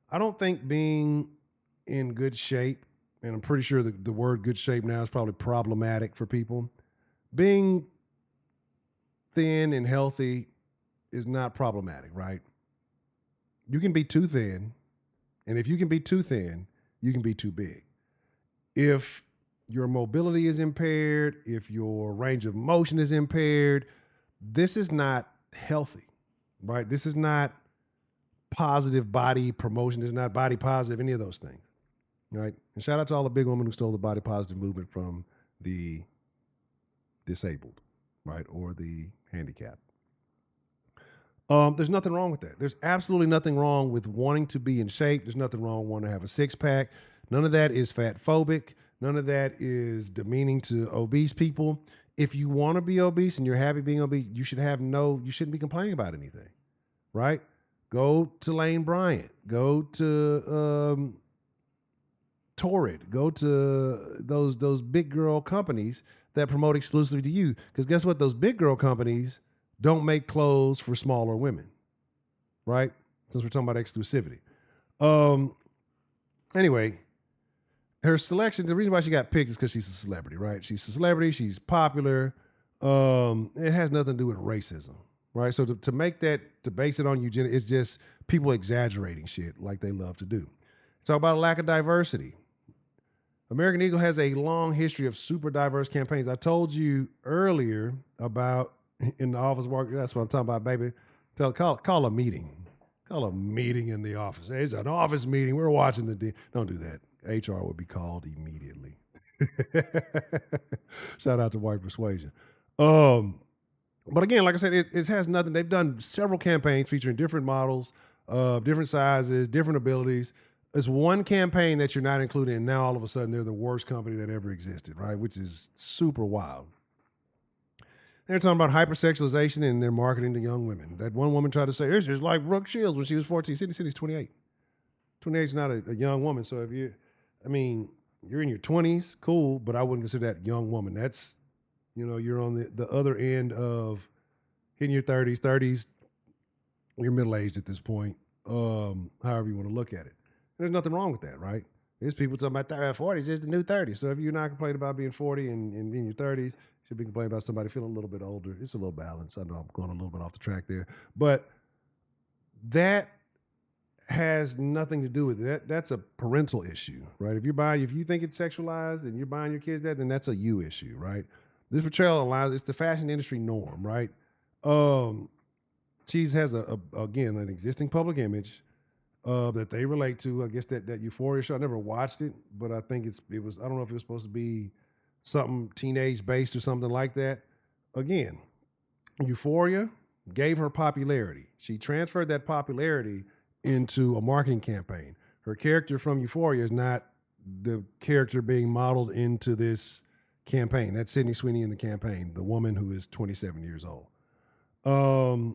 Speaker 1: I don't think being in good shape, and I'm pretty sure the word good shape now is probably problematic for people. Being thin and healthy is not problematic, right? You can be too thin, and if you can be too thin, you can be too big. If your mobility is impaired, if your range of motion is impaired, this is not healthy, right? This is not positive body promotion. This is not body positive, any of those things, right? And shout out to all the big women who stole the body positive movement from the disabled, right? Or the handicapped. There's nothing wrong with that. There's absolutely nothing wrong with wanting to be in shape. There's nothing wrong with wanting to have a six pack. None of that is fat phobic. None of that is demeaning to obese people. If you want to be obese and you're happy being obese, you shouldn't be complaining about anything, right? Go to Lane Bryant. Go to Torrid. Go to those big girl companies that promote exclusively to you. Because guess what? Those big girl companies don't make clothes for smaller women, right? Since we're talking about exclusivity. Anyway, her selection, the reason why she got picked is because she's a celebrity, right? She's a celebrity. She's popular. It has nothing to do with racism, right? So to make that, to base it on eugenics, it's just people exaggerating shit like they love to do. Talk about a lack of diversity. American Eagle has a long history of super diverse campaigns. I told you earlier about in the office work. That's what I'm talking about, baby. Call a meeting. Call a meeting in the office. Hey, it's an office meeting. We're watching don't do that. HR would be called immediately. Shout out to white persuasion. But again, like I said, it has nothing. They've done several campaigns featuring different models, different sizes, different abilities. It's one campaign that you're not included in. Now all of a sudden they're the worst company that ever existed, right? Which is super wild. They're talking about hypersexualization and their marketing to young women. That one woman tried to say, it's just like Brooke Shields when she was 14. Cindy's 28. 28 is not a young woman. So if you're in your 20s, cool, but I wouldn't consider that young woman. That's, you're on the other end of hitting your 30s. You're middle-aged at this point, however you want to look at it. There's nothing wrong with that, right? There's people talking about 40s is the new 30s. So if you're not complaining about being 40 and in your 30s, you should be complaining about somebody feeling a little bit older. It's a little balance. I know I'm going a little bit off the track there. But that has nothing to do with it. That's a parental issue, right? If you think it's sexualized and you're buying your kids that, then that's a you issue, right? This portrayal it's the fashion industry norm, right? She has again an existing public image that they relate to. I guess that Euphoria show. I never watched it, but I think it was. I don't know if it was supposed to be something teenage based or something like that. Again, Euphoria gave her popularity. She transferred that popularity into a marketing campaign. Her character from Euphoria is not the character being modeled into this campaign. That's Sydney Sweeney in the campaign, the woman who is 27 years old. Talking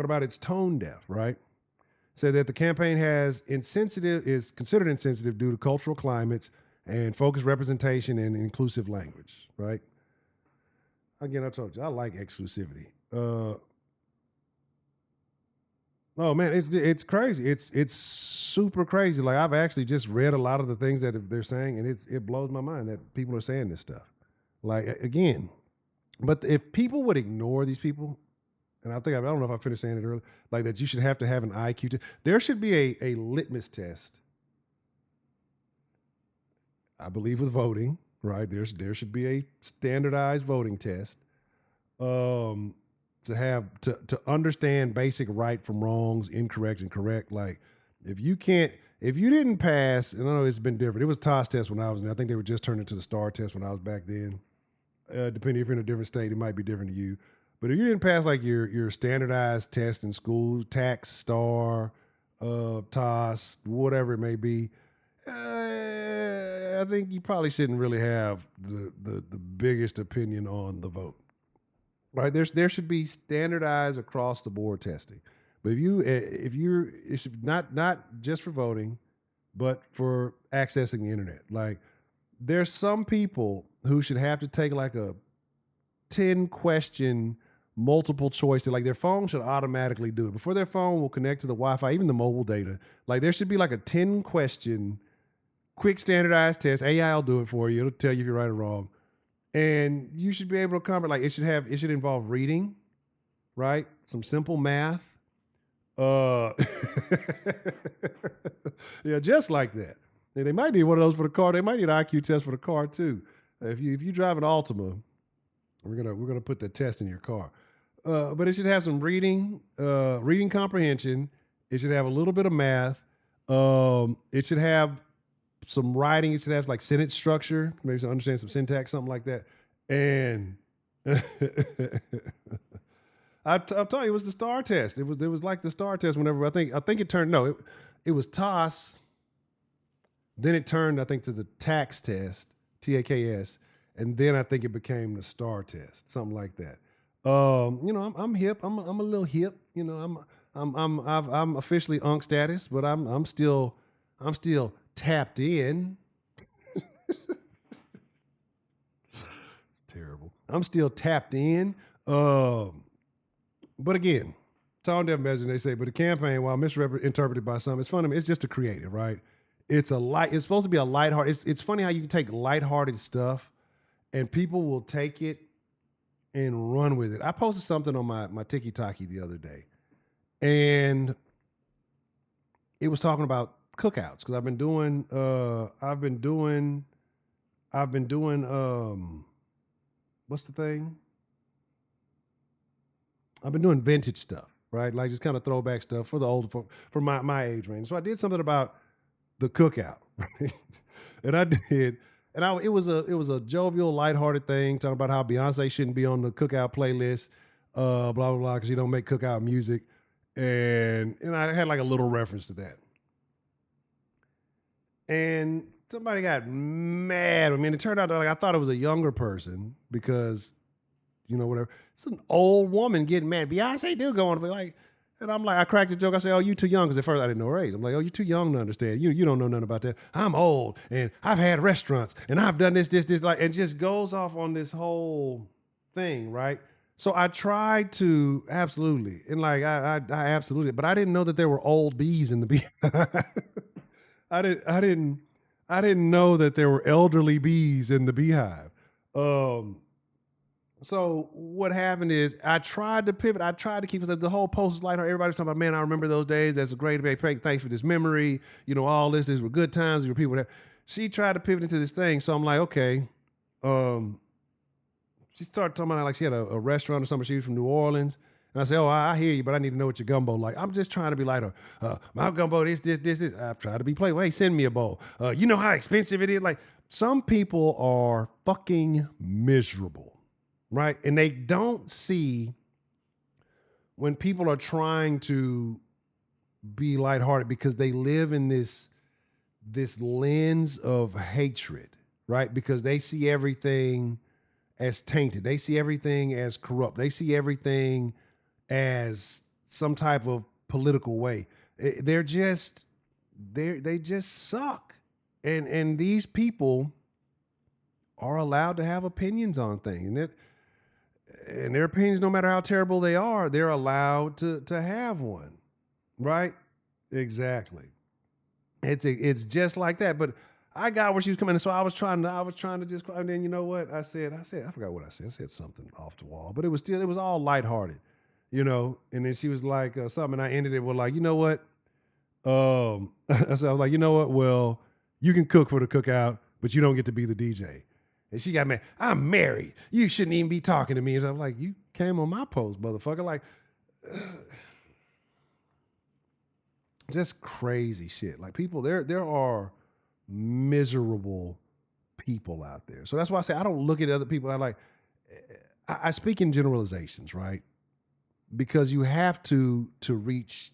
Speaker 1: about it's tone deaf, right? Say that the campaign is considered insensitive due to cultural climates and focused representation and inclusive language, right? Again, I told you, I like exclusivity. Oh man, it's crazy. It's super crazy. Like I've actually just read a lot of the things that they're saying, and it blows my mind that people are saying this stuff. Like again, but if people would ignore these people, and I don't know if I finished saying it earlier, like that you should have to have an IQ test. There should be a litmus test. I believe with voting, right? There should be a standardized voting test. To understand basic right from wrongs, incorrect and correct. Like if you didn't pass, and I know it's been different. It was TOS test when I was in. I think they were just turning to the STAR test when I was back then. Depending if you're in a different state, it might be different to you. But if you didn't pass like your standardized test in school, TAX, STAR, TOS, whatever it may be, I think you probably shouldn't really have the biggest opinion on the vote. Right, there should be standardized across the board testing, but it should not just for voting, but for accessing the internet. Like there's some people who should have to take like a 10-question multiple choice. Like their phone should automatically do it before their phone will connect to the Wi-Fi, even the mobile data. Like there should be like a 10-question quick standardized test. AI will do it for you. It'll tell you if you're right or wrong. And you should be able to cover, like it should involve reading, right? Some simple math. Yeah, just like that. And they might need one of those for the car. They might need an IQ test for the car too. If you drive an Altima, we're gonna put the test in your car. But it should have some reading comprehension. It should have a little bit of math. It should have some writing. It should have like sentence structure, maybe some understand some syntax, something like that. And I'll tell you, it was the STAR test. It was like the STAR test. Whenever I think it turned it was TOS. Then it turned I think to the TAX test, TAKS, and then I think it became the STAR test, something like that. I'm hip. I'm a little hip. I'm officially UNC status, but I'm still tapped in. Terrible. I'm still tapped in. But again, tone deaf measure, they say, but the campaign, while misinterpreted by some, it's funny. It's just a creative, right? It's supposed to be a lighthearted. It's funny how you can take lighthearted stuff and people will take it and run with it. I posted something on my TikTok the other day, and it was talking about cookouts because I've been doing what's the thing? I've been doing vintage stuff, right? Like just kind of throwback stuff for the older for my age range. So I did something about the cookout, right? And I did, and it was a jovial, lighthearted thing talking about how Beyonce shouldn't be on the cookout playlist, blah blah blah, because she don't make cookout music, and I had like a little reference to that. And somebody got mad. I mean, it turned out that I thought it was a younger person because, whatever. It's an old woman getting mad. Beyonce do go on to be like, and I'm like, I cracked a joke. I say, "Oh, you too young," because at first I didn't know her age. I'm like, "Oh, you too young to understand. You don't know nothing about that. I'm old, and I've had restaurants, and I've done this, like," and just goes off on this whole thing, right? So I tried to absolutely, and like I absolutely, but I didn't know that there were old bees in the bee. I didn't know that there were elderly bees in the beehive. So what happened is I tried to pivot. I tried to keep it. The whole post was lighthearted. Everybody's talking about, man, I remember those days. That's a great debate. Thanks for this memory. All this. These were good times. These were people that. She tried to pivot into this thing. So I'm like, okay. She started talking about like she had a restaurant or something. She was from New Orleans. And I said, "Oh, I hear you, but I need to know what your gumbo like." I'm just trying to be lighter. My gumbo, this. I've tried to be playful. Hey, send me a bowl. You know how expensive it is? Like, some people are fucking miserable, right? And they don't see when people are trying to be lighthearted because they live in this lens of hatred, right? Because they see everything as tainted. They see everything as corrupt. They see everything as some type of political way. They just suck. And these people are allowed to have opinions on things. And their opinions, no matter how terrible they are, they're allowed to have one. Right? Exactly. It's just like that. But I got where she was coming in, so I was trying to just, and then you know what I said? I forgot what I said. I said something off the wall, but it was all lighthearted, you know. And then she was like something, and I ended it with like, you know what? So I was like, you know what? Well, you can cook for the cookout, but you don't get to be the DJ. And she got mad. I'm married. You shouldn't even be talking to me. And so I'm like, you came on my post, motherfucker. Like, just crazy shit. Like people, there are miserable people out there. So that's why I say I don't look at other people. I speak in generalizations, right? Because you have to reach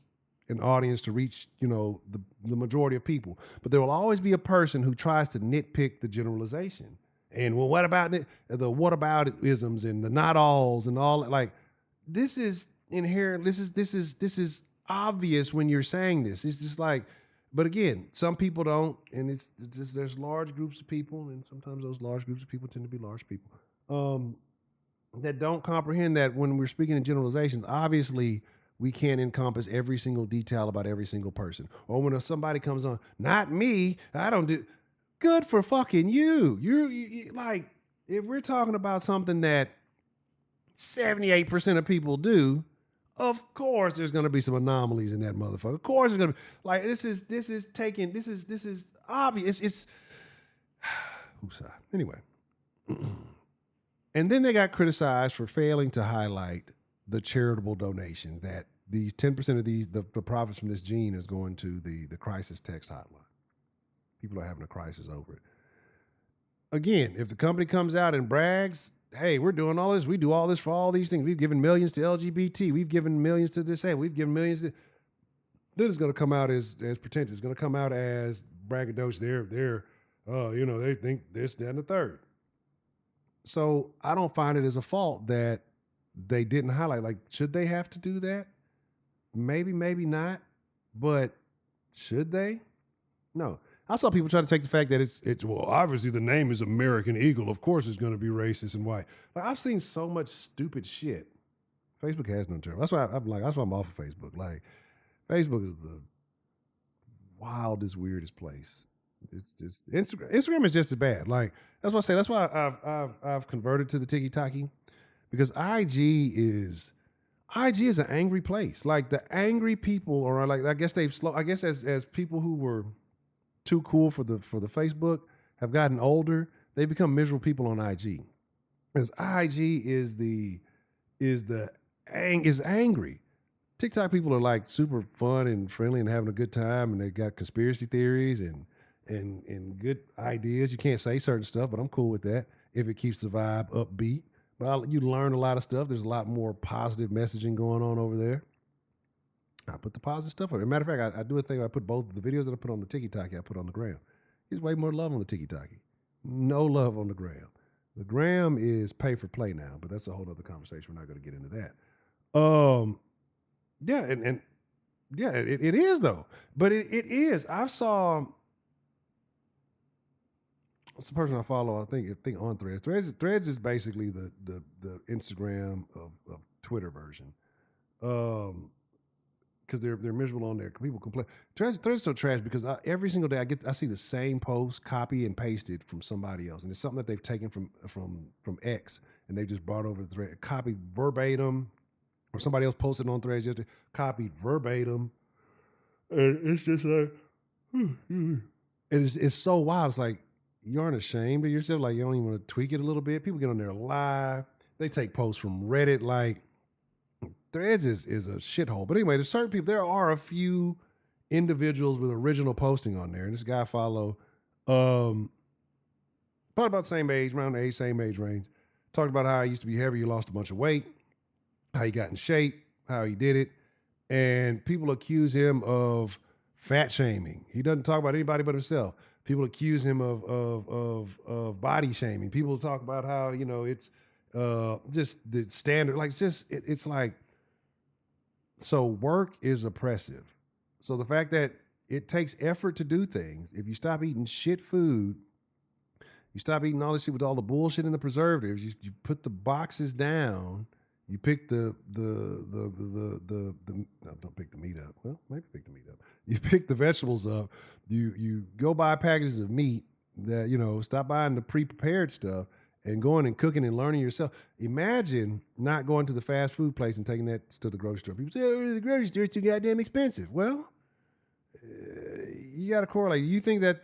Speaker 1: an audience, to reach, you know, the majority of people. But there will always be a person who tries to nitpick the generalization. And well, what about it? The what about isms and the not alls and all that. Like, this is inherent. This is obvious when you're saying this. It's just like, but again, some people don't, and it's just, there's large groups of people, and sometimes those large groups of people tend to be large people that don't comprehend that when we're speaking in generalizations. Obviously, we can't encompass every single detail about every single person. Or when somebody comes on, not me, I don't do. Good for fucking you. You like, if we're talking about something that 78% of people do, of course there's going to be some anomalies in that motherfucker. Of course there's going to be, like, this is obvious. It's anyway. And then they got criticized for failing to highlight the charitable donation that these 10% of the profits from this gene is going to the crisis text hotline. People are having a crisis over it. Again, if the company comes out and brags, hey, we're doing all this, we do all this for all these things. We've given millions to LGBT. We've given millions to this. Hey, we've given millions to. Then it's going to come out as pretentious. It's going to come out as braggadocious. They think this, that, and the third. So I don't find it as a fault that they didn't highlight. Like, should they have to do that? Maybe, maybe not. But should they? No. I saw people try to take the fact that it's well, obviously the name is American Eagle. Of course it's going to be racist and white. Like, I've seen so much stupid shit. Facebook has no term. That's why I'm off of Facebook. Like, Facebook is the wildest, weirdest place. It's just Instagram is just as bad. Like, that's what I say. That's why I've converted to the tiki-taki, because IG is an angry place. Like, the angry people are like, I guess as people who were too cool for the Facebook have gotten older, they become miserable people on IG. Because IG is angry. TikTok people are like super fun and friendly and having a good time, and they got conspiracy theories and good ideas. You can't say certain stuff, but I'm cool with that if it keeps the vibe upbeat. But you learn a lot of stuff. There's a lot more positive messaging going on over there. I put the positive stuff on. As a matter of fact, I do a thing. I put both the videos that I put on the tiki-taki, I put on the gram. There's way more love on the tiki-taki. No love on the gram. The gram is pay for play now, but that's a whole other conversation. We're not going to get into that. It is though. But it is. I saw. What's the person I follow? I think on Threads. Threads is basically the Instagram of Twitter version. Because they're miserable on there. People complain. Threads is so trash because every single day I see the same post, copy and pasted from somebody else, and it's something that they've taken from X and they just brought over the thread, copied verbatim, or somebody else posted on Threads yesterday, copied verbatim, and it's just like, it's so wild. It's like, you aren't ashamed of yourself. Like, you don't even want to tweak it a little bit. People get on there live. They take posts from Reddit. Like, Threads is a shithole. But anyway, there's certain people. There are a few individuals with original posting on there. And this guy I follow, probably about the same age, around the same age range. Talked about how he used to be heavy. He lost a bunch of weight. How he got in shape. How he did it. And people accuse him of fat shaming. He doesn't talk about anybody but himself. People accuse him of body shaming. People talk about how, it's just the standard. Like, it's like, so work is oppressive. So the fact that it takes effort to do things. If you stop eating shit food, you stop eating all this shit with all the bullshit and the preservatives. You put the boxes down. You pick no, don't pick the meat up. Well, maybe pick the meat up. You pick the vegetables up. You go buy packages of meat that, stop buying the pre-prepared stuff and going and cooking and learning yourself. Imagine not going to the fast food place and taking that to the grocery store. People say, oh, the grocery store is too goddamn expensive. Well, you got to correlate. You think that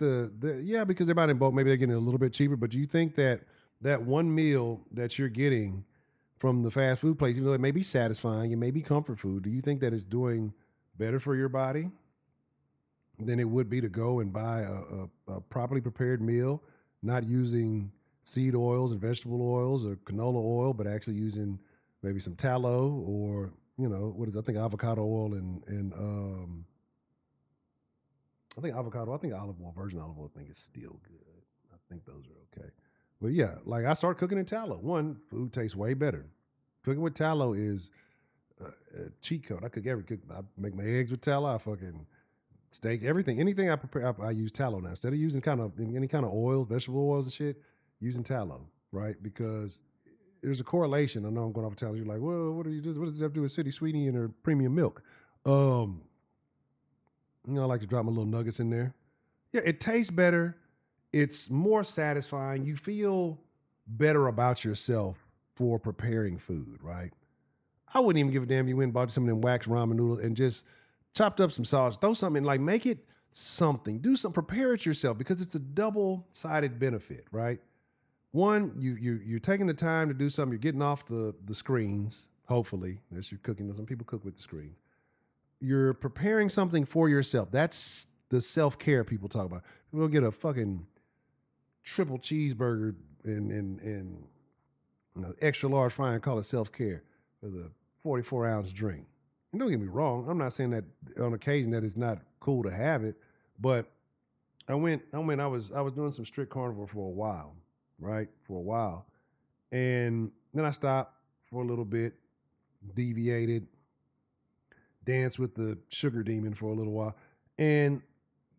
Speaker 1: because they're buying in bulk, maybe they're getting it a little bit cheaper, but do you think that one meal that you're getting from the fast food place, even though it may be satisfying, it may be comfort food, do you think that it's doing better for your body than it would be to go and buy a properly prepared meal, not using seed oils and vegetable oils or canola oil, but actually using maybe some tallow or, I think avocado oil and I think olive oil, virgin olive oil, I think is still good. I think those are okay. But yeah, like I started cooking in tallow. One, food tastes way better. Cooking with tallow is a cheat code. I make my eggs with tallow. I fucking steak, everything. Anything I prepare, I use tallow now. Instead of using any kind of oil, vegetable oils and shit, using tallow, right? Because there's a correlation. I know I'm going off tallow. You're like, well, what do you do? What does that have to do with City Sweetie and her premium milk? I like to drop my little nuggets in there. Yeah, it tastes better. It's more satisfying. You feel better about yourself for preparing food, right? I wouldn't even give a damn if you went and bought some of them wax ramen noodles and just chopped up some sauce, throw something in, like make it something. Do something, prepare it yourself because it's a double-sided benefit, right? One, you're taking the time to do something. You're getting off the screens, hopefully, as you're cooking. Some people cook with the screens. You're preparing something for yourself. That's the self-care people talk about. We'll get a fucking triple cheeseburger and extra large fry and call it self-care with a 44-ounce drink. And don't get me wrong, I'm not saying that on occasion that it's not cool to have it, but I was doing some strict carnivore for a while, right? For a while. And then I stopped for a little bit, deviated, danced with the sugar demon for a little while, and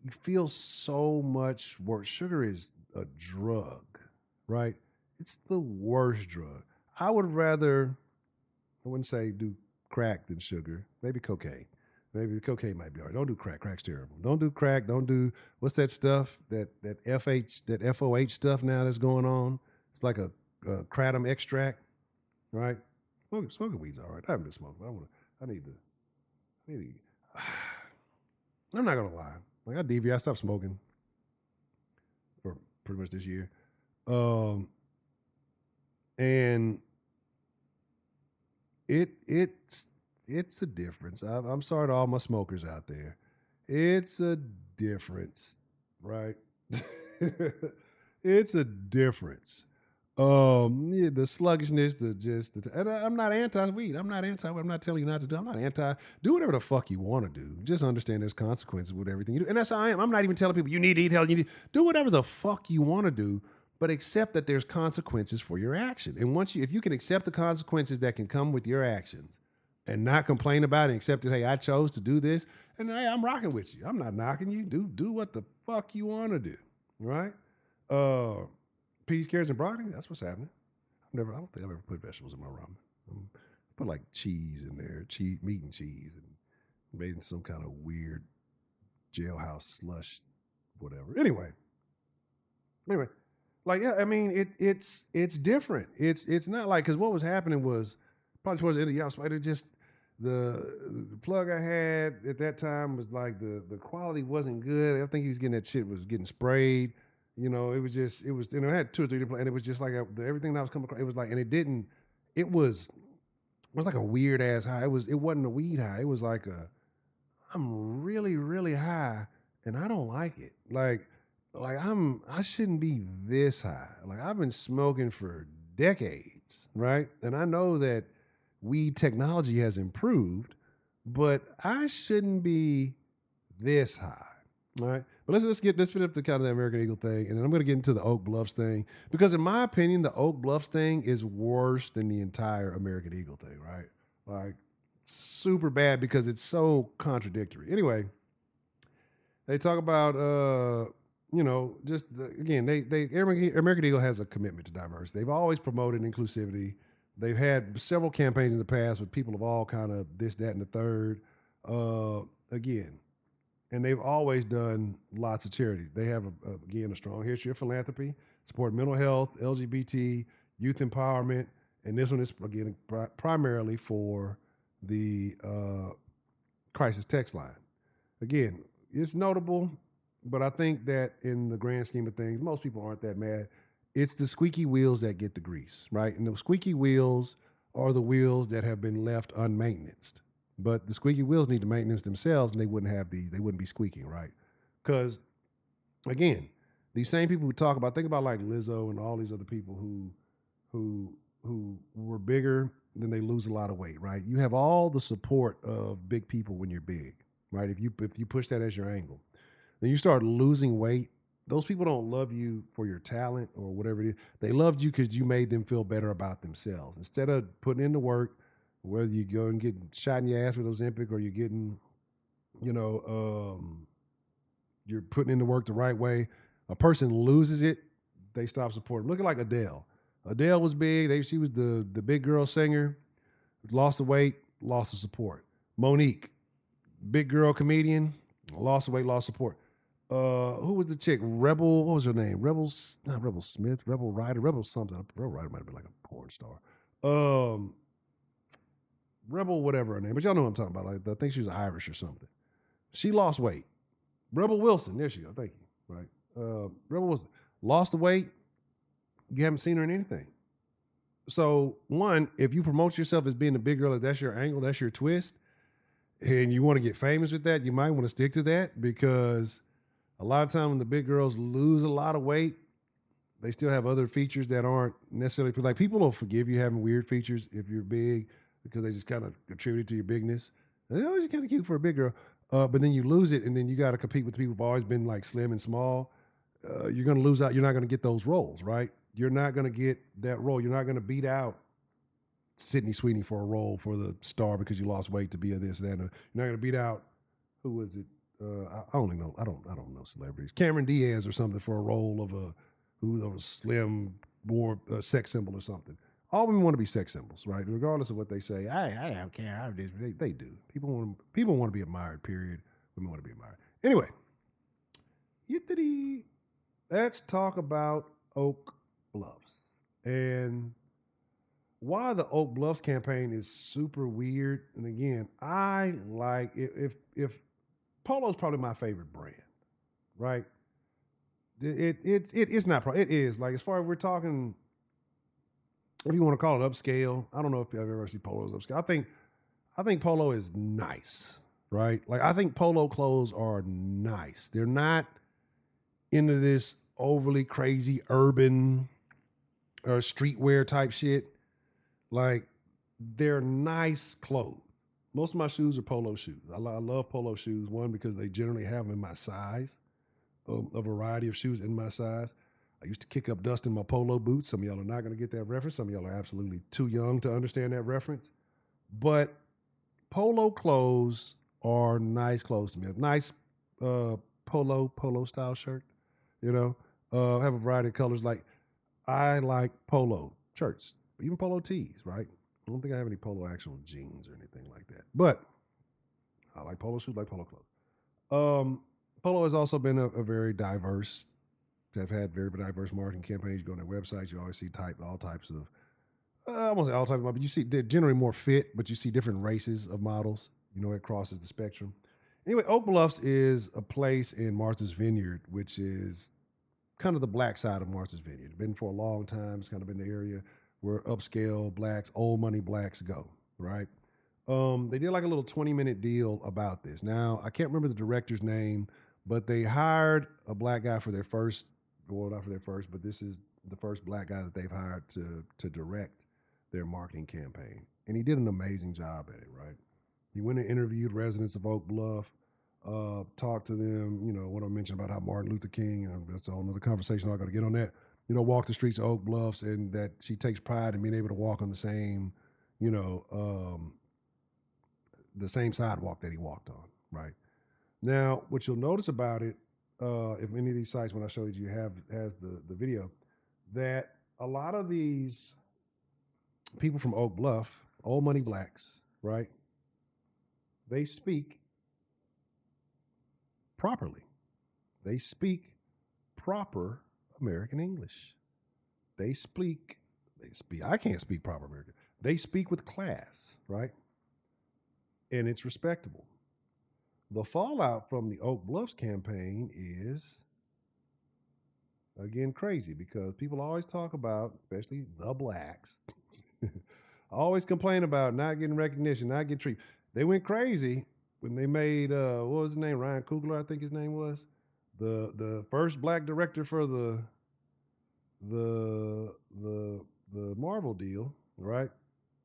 Speaker 1: you feel so much worse. Sugar is a drug, right? It's the worst drug. I wouldn't say do crack than sugar. Maybe cocaine. Maybe cocaine might be all right. Don't do crack. Crack's terrible. Don't do crack. Don't do, what's that stuff? That FOH stuff now that's going on. It's like a kratom extract, right? Smoking weed's all right. I haven't been smoking. I'm not gonna lie. Like I stopped smoking for pretty much this year. And it's a difference. I'm sorry to all my smokers out there. It's a difference, right? It's a difference. Yeah, the sluggishness, and I'm not anti-weed. I'm not telling you not to do. I'm not anti. Do whatever the fuck you want to do. Just understand there's consequences with everything you do, and that's how I am. I'm not even telling people you need to eat healthy. Do whatever the fuck you want to do, but accept that there's consequences for your action. And if you can accept the consequences that can come with your actions, and not complain about it, and accept that, hey, I chose to do this, and hey, I'm rocking with you. I'm not knocking you. Do what the fuck you want to do, right? Peas, carrots, and broccoli. That's what's happening. I don't think I've ever put vegetables in my ramen. I put like cheese in there, meat and cheese, and made in some kind of weird jailhouse slush, whatever. Anyway, like yeah, I mean it's different. It's not like, because what was happening was probably towards the end of the year, it just the plug I had at that time was like the quality wasn't good. I think he was getting that shit was getting sprayed. It had 2 or 3 different, and it was just like everything that was coming across. It was like, and it was like a weird ass high. It wasn't a weed high. It was like I'm really, really high, and I don't like it. Like I shouldn't be this high. Like I've been smoking for decades, right? And I know that weed technology has improved, but I shouldn't be this high, right? But let's fit up to kind of the American Eagle thing, and then I'm going to get into the Oak Bluffs thing, because in my opinion, the Oak Bluffs thing is worse than the entire American Eagle thing, right? Like super bad because it's so contradictory. Anyway, They talk about just again, American Eagle has a commitment to diversity. They've always promoted inclusivity. They've had several campaigns in the past with people of all kind of this, that, and the third. Again, and they've always done lots of charity. They have a strong history of philanthropy, support mental health, LGBT, youth empowerment, and this one is again primarily for the crisis text line. Again, it's notable, but I think that in the grand scheme of things, most people aren't that mad. It's the squeaky wheels that get the grease, right? And the squeaky wheels are the wheels that have been left unmaintened. But the squeaky wheels need to maintenance themselves, and they wouldn't be squeaking, right? Because again, these same people who talk about, think about like Lizzo and all these other people who were bigger, then they lose a lot of weight, right? You have all the support of big people when you're big, right? If you push that as your angle, then you start losing weight. Those people don't love you for your talent or whatever it is. They loved you because you made them feel better about themselves. Instead of putting in the work, whether you go and get shot in your ass with Ozempic or you're getting, you're putting in the work the right way, a person loses it, they stop supporting. Look at like Adele. Adele was big. She was the big girl singer, lost the weight, lost the support. Monique, big girl comedian, lost the weight, lost support. Who was the chick? Rebel, what was her name? Not Rebel Smith, Rebel Ryder, Rebel something. Rebel Ryder might have been like a porn star. Rebel, whatever her name, but y'all know what I'm talking about. Like, I think she was Irish or something. She lost weight. Rebel Wilson, there she go. Thank you. Right. Rebel Wilson lost the weight. You haven't seen her in anything. So one, if you promote yourself as being a big girl, if that's your angle, that's your twist, and you want to get famous with that, you might want to stick to that, because a lot of times when the big girls lose a lot of weight, they still have other features that aren't necessarily, like, people will forgive you having weird features if you're big because they just kind of attribute it to your bigness. And, you're kind of cute for a big girl. But then you lose it, and then you got to compete with people who've always been like slim and small. You're going to lose out. You're not going to get those roles, right? You're not going to get that role. You're not going to beat out Sydney Sweeney for a role for the star because you lost weight to be a this, that. And you're not going to beat out, who was it? I only know, I don't know celebrities. Cameron Diaz or something for a role of a slim, more sex symbol or something. All women want to be sex symbols, right? Regardless of what they say. I don't care. They do. People want to be admired, period. Women want to be admired. Anyway, let's talk about Oak Bluffs. And why the Oak Bluffs campaign is super weird. And again, I like, if Polo's probably my favorite brand, right? It's not, it is, like, as far as we're talking, what do you want to call it, upscale? I don't know if I've ever seen Polo's upscale. I think Polo is nice, right? Like, I think Polo clothes are nice. They're not into this overly crazy urban or streetwear type shit. Like, they're nice clothes. Most of my shoes are Polo shoes. I love Polo shoes, one, because they generally have them in my size, a variety of shoes in my size. I used to kick up dust in my Polo boots. Some of y'all are not going to get that reference. Some of y'all are absolutely too young to understand that reference. But Polo clothes are nice clothes to me. A nice Polo style shirt, I have a variety of colors. Like, I like Polo shirts, even Polo tees, right? I don't think I have any Polo actual jeans or anything like that. But I like Polo shoes, like Polo clothes. Polo has also been a very diverse, they've had very diverse marketing campaigns. You go on their websites, you always see all types of, I won't say all types of, but you see they're generally more fit, but you see different races of models. It crosses the spectrum. Anyway, Oak Bluffs is a place in Martha's Vineyard, which is kind of the black side of Martha's Vineyard. It's been for a long time. It's kind of been the area where upscale blacks, old money blacks go, right? They did like a little 20-minute deal about this. Now, I can't remember the director's name, but they hired a black guy for their first, well, not for their first, but this is the first black guy that they've hired to direct their marketing campaign. And he did an amazing job at it, right? He went and interviewed residents of Oak Bluff, talked to them, what I mentioned about how Martin Luther King, and that's a whole other conversation, I'm not going to get on that, walk the streets of Oak Bluffs, and that she takes pride in being able to walk on the same, the same sidewalk that he walked on, right? Now, what you'll notice about it, if any of these sites, when I showed you, has the video, that a lot of these people from Oak Bluff, old money blacks, right? They speak properly. They speak proper American English. They speak. I can't speak proper American. They speak with class, right? And it's respectable. The fallout from the Oak Bluffs campaign is, again, crazy because people always talk about, especially the blacks, always complain about not getting recognition, not getting treated. They went crazy when they made, what was his name? Ryan Coogler, I think his name was, the first black director for the Marvel deal, right?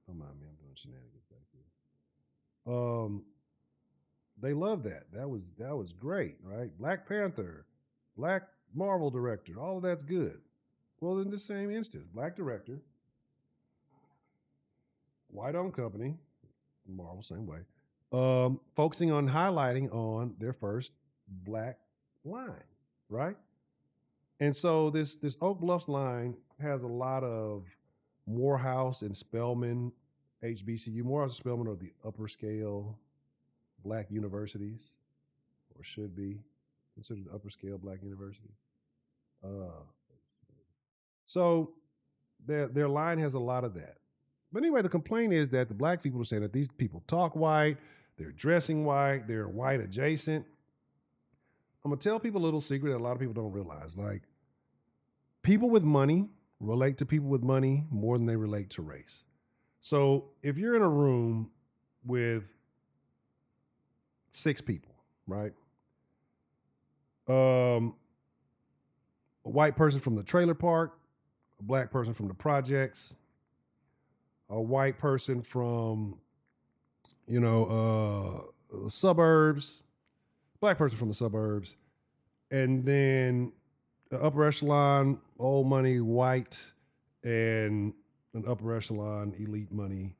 Speaker 1: Don't mind me, I'm doing shenanigans back here. They loved that. That was great, right? Black Panther, black Marvel director, all of that's good. Well, in the same instance, black director, white-owned company, Marvel, same way, focusing on highlighting on their first black line, right? And so this Oak Bluffs line has a lot of Morehouse and Spelman, HBCU. Morehouse and Spelman are the upper scale black universities, or should be considered upper scale black universities. So their line has a lot of that. But anyway, the complaint is that the black people are saying that these people talk white, they're dressing white, they're white adjacent. I'm gonna tell people a little secret that a lot of people don't realize. Like, people with money relate to people with money more than they relate to race. So if you're in a room with 6 people, right? A white person from the trailer park, a black person from the projects, a white person from, the suburbs, black person from the suburbs, and then the upper echelon, old money, white, and an upper echelon, elite money,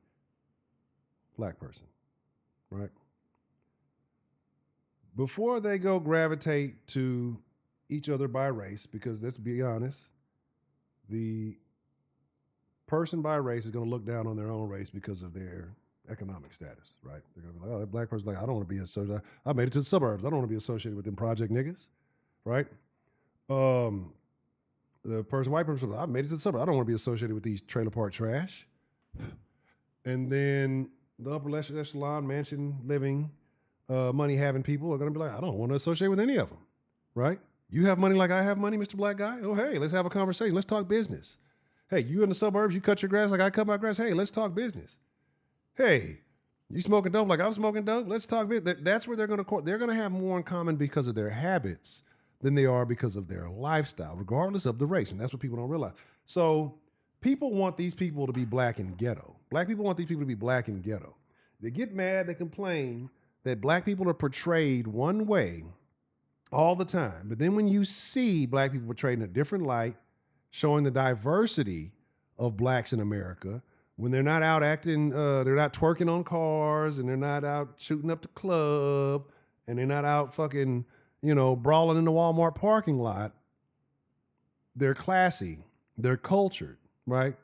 Speaker 1: black person, right? Before they go gravitate to each other by race, because let's be honest, the person by race is going to look down on their own race because of their economic status, right? They're going to be like, oh, that black person's like, I don't want to be associated. I made it to the suburbs. I don't want to be associated with them project niggas, right? The white person, I made it to the suburbs. I don't want to be associated with these trailer park trash. And then the upper echelon mansion living, money having people are going to be like, I don't want to associate with any of them, right? You have money like I have money, Mr. Black Guy? Oh, hey, let's have a conversation. Let's talk business. Hey, you in the suburbs, you cut your grass like I cut my grass. Hey, let's talk business. Hey, you smoking dope like I'm smoking dope. Let's talk business. That's where they're going to have more in common because of their habits than they are because of their lifestyle, regardless of the race. And that's what people don't realize. So people want these people to be black and ghetto. Black people want these people to be black and ghetto. They get mad, they complain that black people are portrayed one way all the time. But then when you see black people portrayed in a different light, showing the diversity of blacks in America, when they're not out acting, they're not twerking on cars, and they're not out shooting up the club, and they're not out fucking, brawling in the Walmart parking lot, they're classy, they're cultured, right?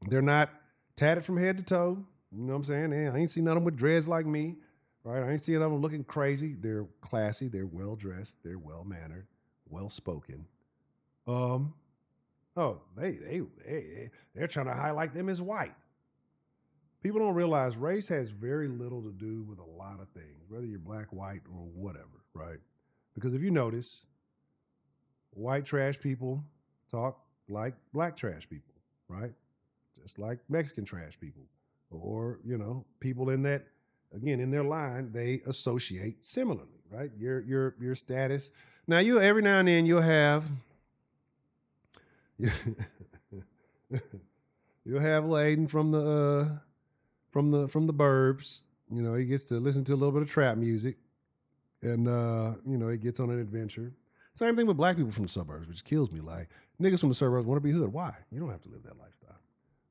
Speaker 1: They're not tatted from head to toe. You know what I'm saying? I ain't seen none of them with dreads like me, right? I ain't seen none of them looking crazy. They're classy, they're well-dressed, they're well-mannered, well-spoken. They're trying to highlight them as white. People don't realize race has very little to do with a lot of things, whether you're black, white, or whatever, right? Because if you notice, white trash people talk like black trash people, right? Just like Mexican trash people. Or, people in that, again, in their line, they associate similarly, right? Your status. Now, every now and then you'll have you'll have Layden from the burbs. He gets to listen to a little bit of trap music, and he gets on an adventure. Same thing with black people from the suburbs, which kills me. Like, niggas from the suburbs want to be hood. Why? You don't have to live that lifestyle.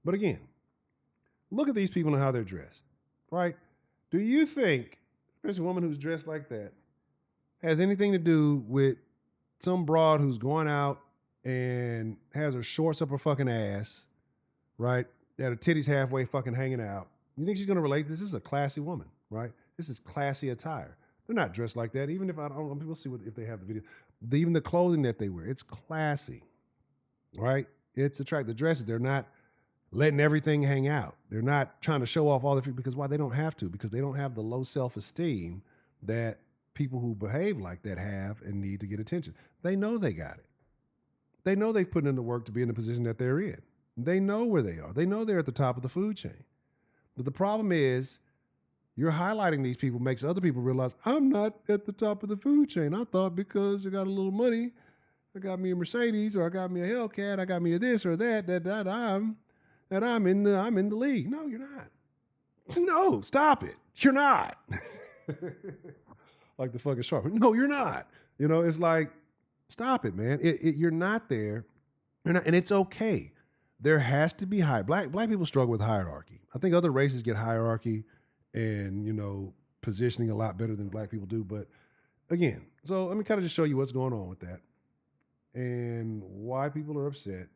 Speaker 1: But again, look at these people and how they're dressed, right? Do you think, especially a woman who's dressed like that, has anything to do with some broad who's going out and has her shorts up her fucking ass, right? That her titties halfway fucking hanging out. You think she's gonna relate to this? This is a classy woman, right? This is classy attire. They're not dressed like that. Even if I don't, people see if they have the video. Even the clothing that they wear, it's classy, right? It's attractive. The dresses, they're not letting everything hang out. They're not trying to show off all the because why? They don't have to, because they don't have the low self-esteem that people who behave like that have and need to get attention. They know they got it. They know they've put in the work to be in the position that they're in. They know where they are. They know they're at the top of the food chain. But the problem is, you're highlighting these people makes other people realize, I'm not at the top of the food chain. I thought because I got a little money, I got me a Mercedes, or I got me a Hellcat, I got me a this or that I'm in the league. No, you're not. No, stop it. You're not. Like the fucking shark. No, you're not. It's like, stop it, man. You're not there. You're not, and it's okay. There has to be black people struggle with hierarchy. I think other races get hierarchy and, positioning a lot better than black people do. But again, so let me kind of just show you what's going on with that and why people are upset.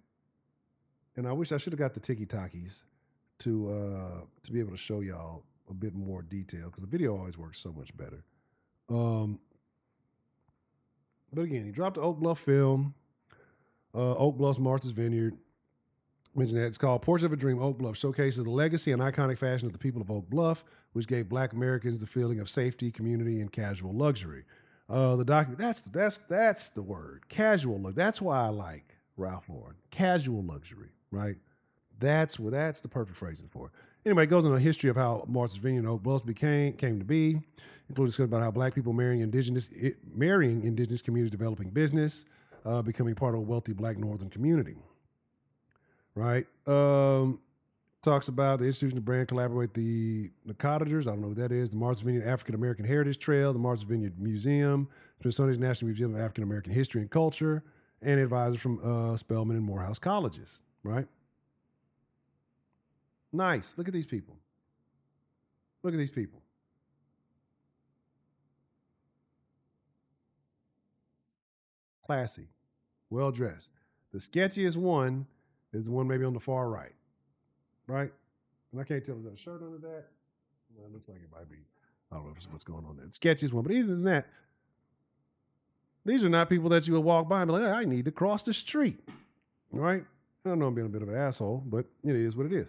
Speaker 1: And I wish I should have got the tiki-takis to be able to show y'all a bit more detail, because the video always works so much better. But again, he dropped the Oak Bluff film, Oak Bluff's Martha's Vineyard. Mentioned that it's called Portrait of a Dream. Oak Bluff showcases the legacy and iconic fashion of the people of Oak Bluff, which gave Black Americans the feeling of safety, community, and casual luxury. The document that's the word, casual look. That's why I like Ralph Lauren, casual luxury, right? That's the perfect phrasing for it. Anyway, it goes into a history of how Martha's Vineyard and Oak Bluff came to be, including discussion about how black people marrying indigenous communities, developing business, becoming part of a wealthy black northern community. Right? Talks about the institution of brand collaborate with the cottagers. I don't know what that is. The Martha's Vineyard African American Heritage Trail, the Martha's Vineyard Museum, the Smithsonian National Museum of African American History and Culture, and advisors from Spelman and Morehouse colleges. Right? Nice. Look at these people. Look at these people. Classy, well dressed. The sketchiest one is the one maybe on the far right. Right? And I can't tell if there's a shirt under that. No, it looks like it might be. I don't know what's going on there. The sketchiest one. But either than that, these are not people that you would walk by and be like, I need to cross the street. Right? I don't know, I'm being a bit of an asshole, but it is what it is.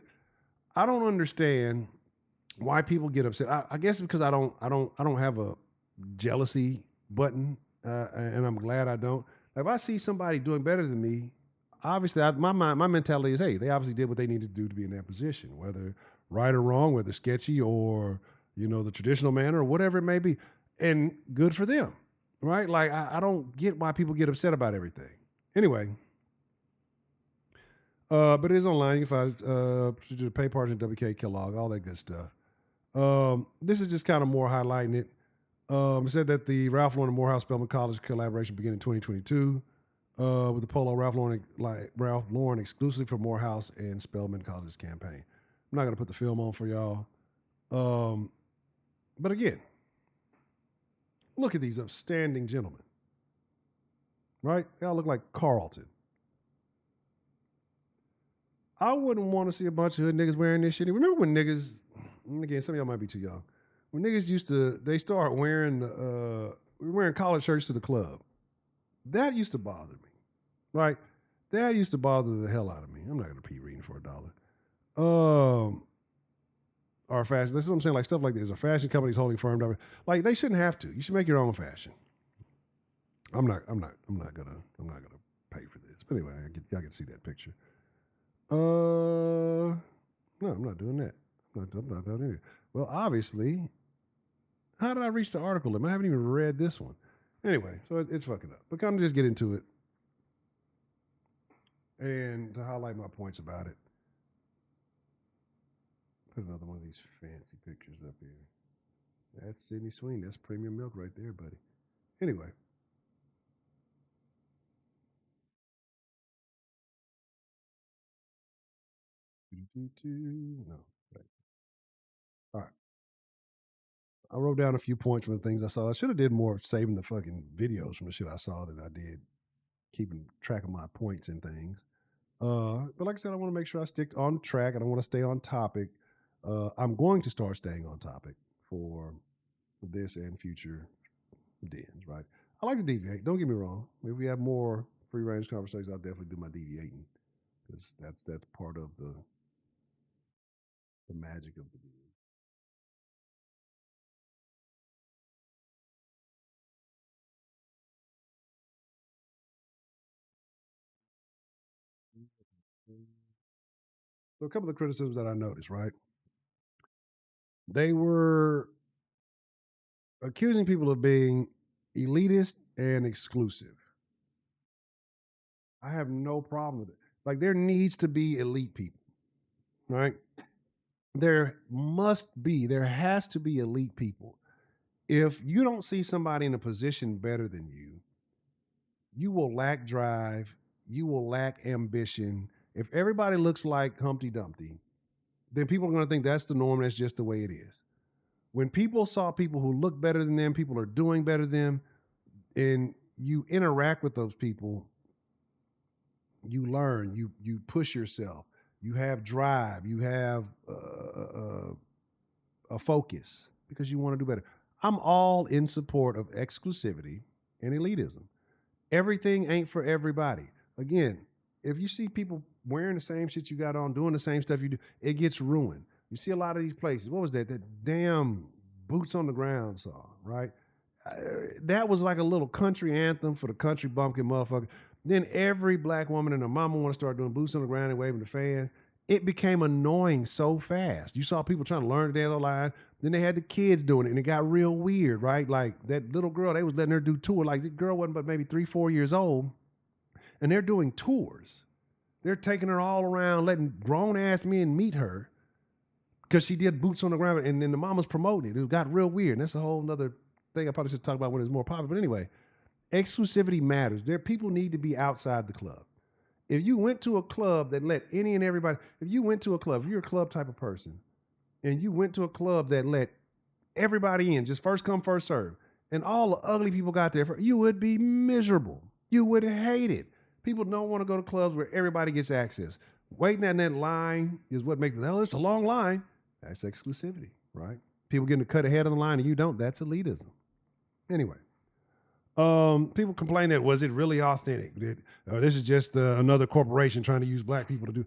Speaker 1: I don't understand why people get upset. I guess because I don't have a jealousy button, and I'm glad I don't. If I see somebody doing better than me, obviously my mentality is, hey, they obviously did what they needed to do to be in that position, whether right or wrong, whether sketchy or the traditional manner or whatever it may be, and good for them, right? Like I don't get why people get upset about everything. Anyway. But it is online. You can find the pay partner WK Kellogg, all that good stuff. This is just kind of more highlighting it. It said that the Ralph Lauren and Morehouse Spelman College collaboration began in 2022 with the Polo Ralph Lauren exclusively for Morehouse and Spelman College's campaign. I'm not going to put the film on for y'all. But again, look at these upstanding gentlemen. Right? They all look like Carlton. I wouldn't want to see a bunch of hood niggas wearing this shit. Remember when niggas, and again, some of y'all might be too young, when niggas they start wearing collared shirts to the club. That used to bother me, right? That used to bother the hell out of me. I'm not going to be reading for $1. Our fashion, that's what I'm saying, like stuff like this. Our fashion companies holding firm, like they shouldn't have to. You should make your own fashion. I'm not gonna pay for this. But anyway, y'all can see that picture. No, I'm not doing that. I'm not doing it. Well, obviously, how did I reach the article limit? I haven't even read this one. Anyway, so it's fucking up. But kind of just get into it and to highlight my points about it. Put another one of these fancy pictures up here. That's Sydney Sweeney. That's premium milk right there, buddy. Anyway. No. Right. All right. I wrote down a few points from the things I saw. I should have did more saving the fucking videos from the shit I saw than I did keeping track of my points and things. But like I said, I want to make sure I stick on track. I don't want to stay on topic. I'm going to start staying on topic for this and future dens, right? I like to deviate. Don't get me wrong. If we have more free range conversations, I'll definitely do my deviating because that's part of the magic of the den. So a couple of criticisms that I noticed, right? They were accusing people of being elitist and exclusive. I have no problem with it. Like there needs to be elite people, right? There has to be elite people. If you don't see somebody in a position better than you, you will lack drive, you will lack ambition. If everybody looks like Humpty Dumpty, then people are going to think that's the norm, that's just the way it is. When people saw people who look better than them, people are doing better than them, and you interact with those people, you learn, you push yourself, you have drive, you have a focus because you want to do better. I'm all in support of exclusivity and elitism. Everything ain't for everybody. Again, if you see people wearing the same shit you got on, doing the same stuff you do, it gets ruined. You see a lot of these places. What was that? That damn Boots on the Ground song, right? That was like a little country anthem for the country bumpkin motherfucker. Then every black woman and her mama want to start doing Boots on the Ground and waving the fans. It became annoying so fast. You saw people trying to learn the dance online. Then they had the kids doing it, and it got real weird, right? Like that little girl, they was letting her do tour. Like the girl wasn't but maybe 3, 4 years old, and they're doing tours. They're taking her all around, letting grown-ass men meet her because she did Boots on the Ground, and then the mama's promoting it. It got real weird, and that's a whole other thing I probably should talk about when it's more popular. But anyway, exclusivity matters. People need to be outside the club. If you went to a club that let any and everybody, if you're a club type of person, and you went to a club that let everybody in, just first come, first serve, and all the ugly people got there, you would be miserable. You would hate it. People don't want to go to clubs where everybody gets access. Waiting in that line is what makes it, it's a long line. That's exclusivity, right? People getting to cut ahead of the line and you don't. That's elitism. Anyway. People complain that was it really authentic? That this is just another corporation trying to use black people to do.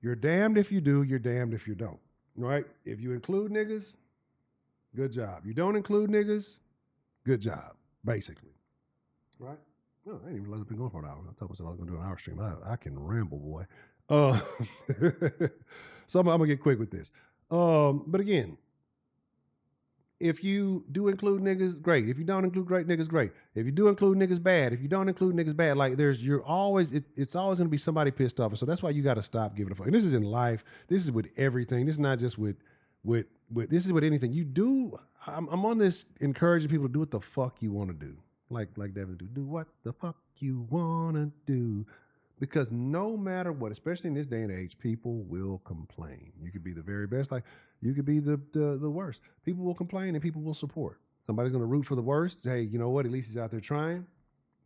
Speaker 1: You're damned if you do. You're damned if you don't. Right? If you include niggas, good job. You don't include niggas, good job. Basically, right? No, I ain't even realized I've been going for an hour. I told myself I was going to do an hour stream. I can ramble, boy. So I'm gonna get quick with this. But again. If you do include niggas, great. If you don't include great niggas, great. If you do include niggas, bad. If you don't include niggas, bad. Like it's always gonna be somebody pissed off. And so that's why you gotta stop giving a fuck. And this is in life. This is with everything. This is not just with this is with anything. You do. I'm on this encouraging people to do what the fuck you want to do. Like Devin do. Do what the fuck you wanna do. Because no matter what, especially in this day and age, people will complain. You could be the very best, like you could be the worst. People will complain and people will support. Somebody's going to root for the worst. Hey, you know what? At least he's out there trying.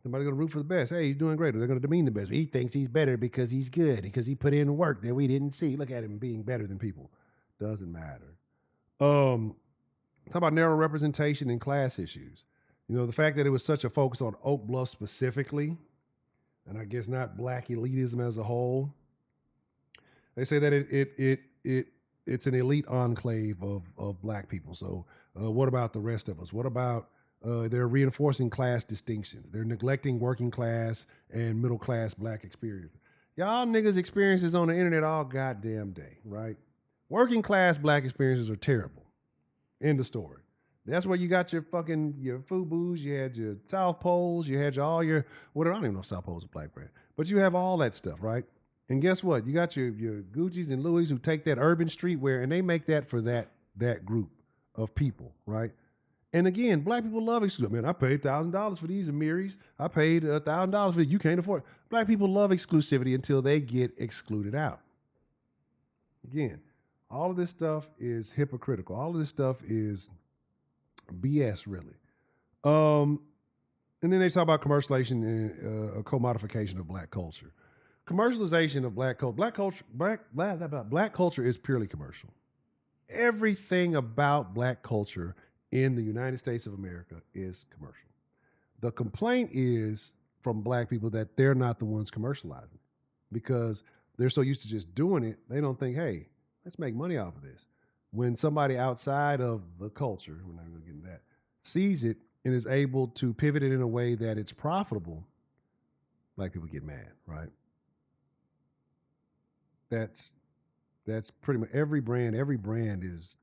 Speaker 1: Somebody's going to root for the best. Hey, he's doing great. They're going to demean the best. He thinks he's better because he's good, because he put in work that we didn't see. Look at him being better than people. Doesn't matter. Talk about narrow representation and class issues. You know, the fact that it was such a focus on Oak Bluff specifically, and I guess not black elitism as a whole. They say that it's an elite enclave of black people. So what about the rest of us? What about they're reinforcing class distinctions? They're neglecting working class and middle class black experience. Y'all niggas experiences on the internet all goddamn day, right? Working class black experiences are terrible. End of story. That's where you got your FUBUs, you had your South Poles, you had all your, whatever, I don't even know if South Pole's a black brand, but you have all that stuff, right? And guess what? You got your Gucci's and Louis who take that urban streetwear and they make that for that group of people, right? And again, black people love exclusivity. Man, I paid $1,000 for these Amiris. I paid $1,000 for these. You can't afford it. Black people love exclusivity until they get excluded out. Again, all of this stuff is hypocritical. All of this stuff is BS, really. And then they talk about commercialization and a commodification of black culture. Commercialization of black culture. Black culture is purely commercial. Everything about black culture in the United States of America is commercial. The complaint is from black people that they're not the ones commercializing because they're so used to just doing it, they don't think, hey, let's make money off of this. When somebody outside of the culture, we're not going to get into that, sees it and is able to pivot it in a way that it's profitable, black people get mad, right? That's pretty much every brand. Every brand is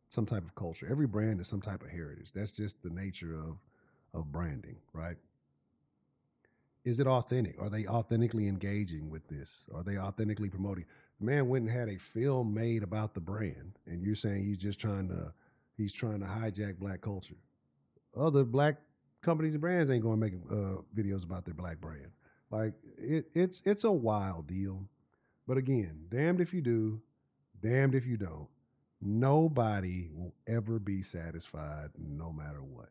Speaker 1: some type of culture. Every brand is some type of heritage. That's just the nature of branding, right? Is it authentic? Are they authentically engaging with this? Are they authentically promoting? The man went and had a film made about the brand, and you're saying he's trying to hijack black culture. Other black companies and brands ain't going to make videos about their black brand. Like it's a wild deal. But again, damned if you do, damned if you don't. Nobody will ever be satisfied no matter what.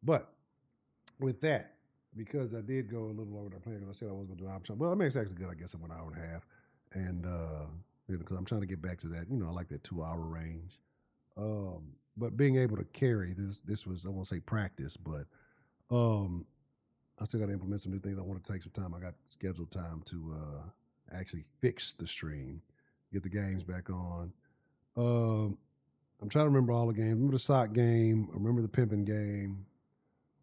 Speaker 1: But with that, because I did go a little over the plan, I said I was going to do an option. Well, I mean, it's actually good. I guess I'm 1 hour and a half. And because I'm trying to get back to that, I like that 2 hour range. But being able to carry this was, I won't say practice, but I still got to implement some new things. I want to take some time. I got scheduled time to actually fix the stream, get the games back on. I'm trying to remember all the games. I remember the sock game. I remember the pimping game.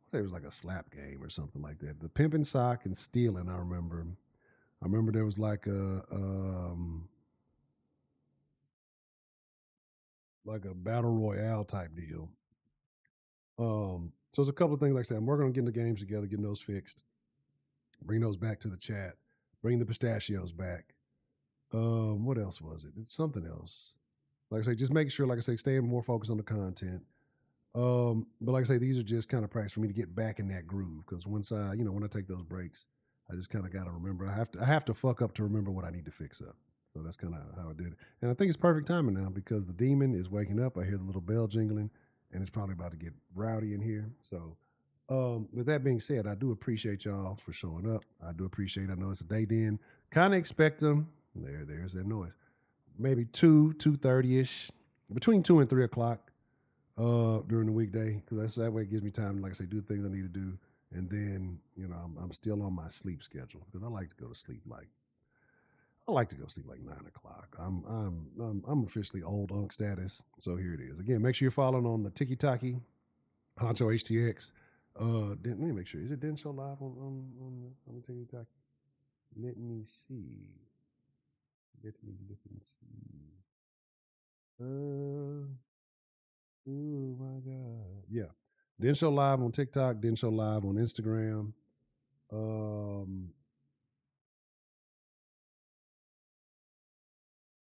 Speaker 1: I say it was like a slap game or something like that. The pimping, sock, and stealing. I remember. There was like a battle royale type deal. So there's a couple of things like I said. I'm working on getting the games together, getting those fixed. Bring those back to the chat. Bring the pistachios back. What else was it? It's something else. Like I say, just making sure, like I say, staying more focused on the content. But like I say, these are just kind of practice for me to get back in that groove. Because once when I take those breaks, I just kind of got to remember. I have to fuck up to remember what I need to fix up. So that's kind of how I did it. And I think it's perfect timing now because the demon is waking up. I hear the little bell jingling, and it's probably about to get rowdy in here. So, with that being said, I do appreciate y'all for showing up. I do appreciate. I know it's a day then. Kind of expect them. There's that noise. Maybe 2:30 ish, between 2 and 3 o'clock during the weekday, because that way it gives me time, like I say, do the things I need to do, and then I'm still on my sleep schedule because I like to go to sleep like 9 o'clock. I'm officially old unk status, so here it is. Again, make sure you're following on the Tiki Taki, Honcho HTX. Let me make sure. Is it Den Show live on the Tiki Taki? Let me see. Let me look and see. Oh my God. Yeah. Den Show live on TikTok, Den Show live on Instagram.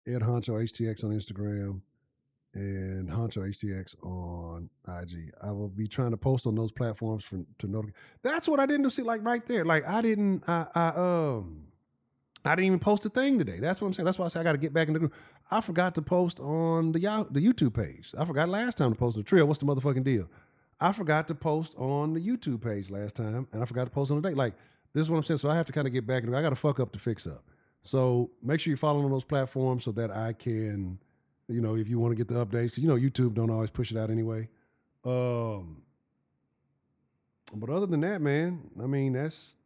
Speaker 1: Ed Honcho HTX on Instagram and Honcho HTX on IG. I will be trying to post on those platforms to notify. That's what I didn't do. See, like right there. Like I didn't even post a thing today. That's what I'm saying. That's why I say I got to get back in the group. I forgot to post on the YouTube page. I forgot last time to post the Trill. What's the motherfucking deal? I forgot to post on the YouTube page last time, and I forgot to post on the day. Like, this is what I'm saying. So I have to kind of get back. I got to fuck up to fix up. So make sure you follow on those platforms so that I can, if you want to get the updates, because, YouTube don't always push it out anyway. But other than that, man, I mean, that's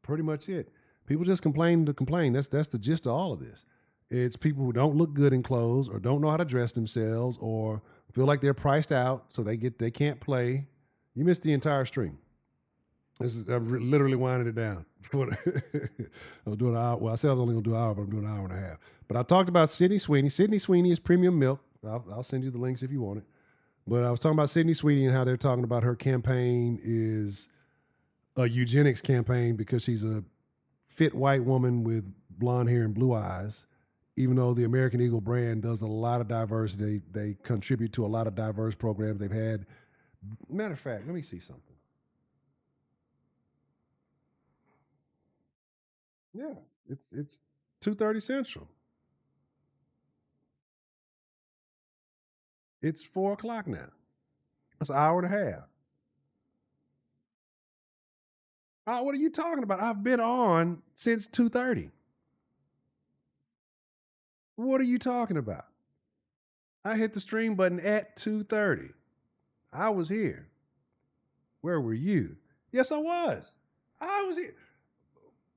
Speaker 1: pretty much it. People just complain to complain. That's the gist of all of this. It's people who don't look good in clothes or don't know how to dress themselves or feel like they're priced out, so they can't play. You missed the entire stream. I'm literally winding it down. I'm doing an hour. Well, I said I was only going to do an hour, but I'm doing an hour and a half. But I talked about Sydney Sweeney. Sydney Sweeney is premium milk. I'll send you the links if you want it. But I was talking about Sydney Sweeney and how they're talking about her campaign is a eugenics campaign because she's a fit white woman with blonde hair and blue eyes. Even though the American Eagle brand does a lot of diversity, they contribute to a lot of diverse programs they've had. Matter of fact, let me see something. Yeah, it's 2:30 Central. It's 4 o'clock now. That's an hour and a half. What are you talking about? I've been on since 2:30. What are you talking about? I hit the stream button at 2:30. I was here. Where were you? Yes, I was. I was here.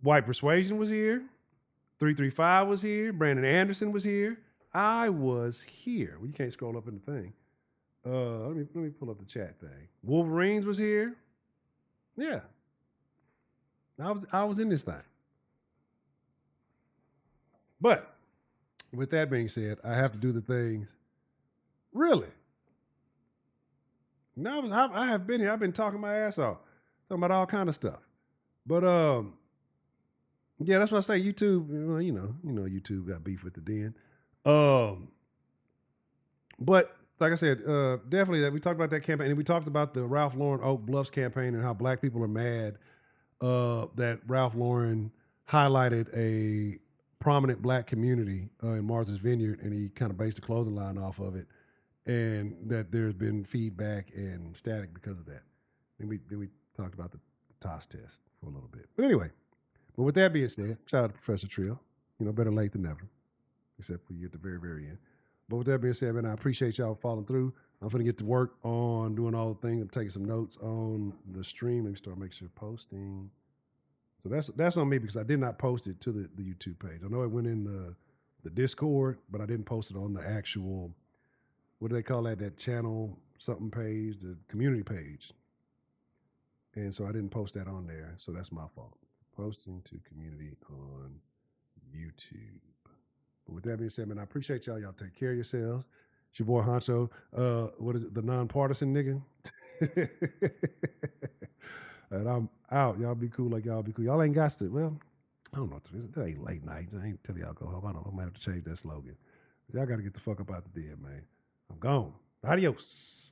Speaker 1: White Persuasion was here. 335 was here. Brandon Anderson was here. I was here. Well, you can't scroll up in the thing. Let me pull up the chat thing. Wolverines was here. Yeah. I was in this thing. But with that being said, I have to do the things. Really? No, I have been here. I've been talking my ass off, talking about all kind of stuff. But yeah, that's what I say. YouTube, you know, YouTube got beef with the den. But like I said, definitely that we talked about that campaign, and we talked about the Ralph Lauren Oak Bluffs campaign and how black people are mad that Ralph Lauren highlighted a prominent black community in Martha's Vineyard, and he kind of based the clothing line off of it, and that there's been feedback and static because of that. Then we talked about the TOS test for a little bit. But anyway, but with that being said, shout out to Professor Trill. You know, better late than never, except for you at the very, very end. But with that being said, man, I appreciate y'all following through. I'm going to get to work on doing all the things. I'm taking some notes on the stream. Let me start making sure posting. So that's on me because I did not post it to the YouTube page. I know it went in the Discord, but I didn't post it on the actual, what do they call that channel something page, the community page. And so I didn't post that on there. So that's my fault. Posting to community on YouTube. But with that being said, man, I appreciate y'all. Y'all take care of yourselves. It's your boy Honcho. What is it? The nonpartisan nigga. And I'm out. Y'all be cool like y'all be cool. Y'all ain't got to. Well, I don't know what to do. That ain't late night. I ain't tell y'all go home. I don't know. I might have to change that slogan. Y'all got to get the fuck up out the bed, man. I'm gone. Adios.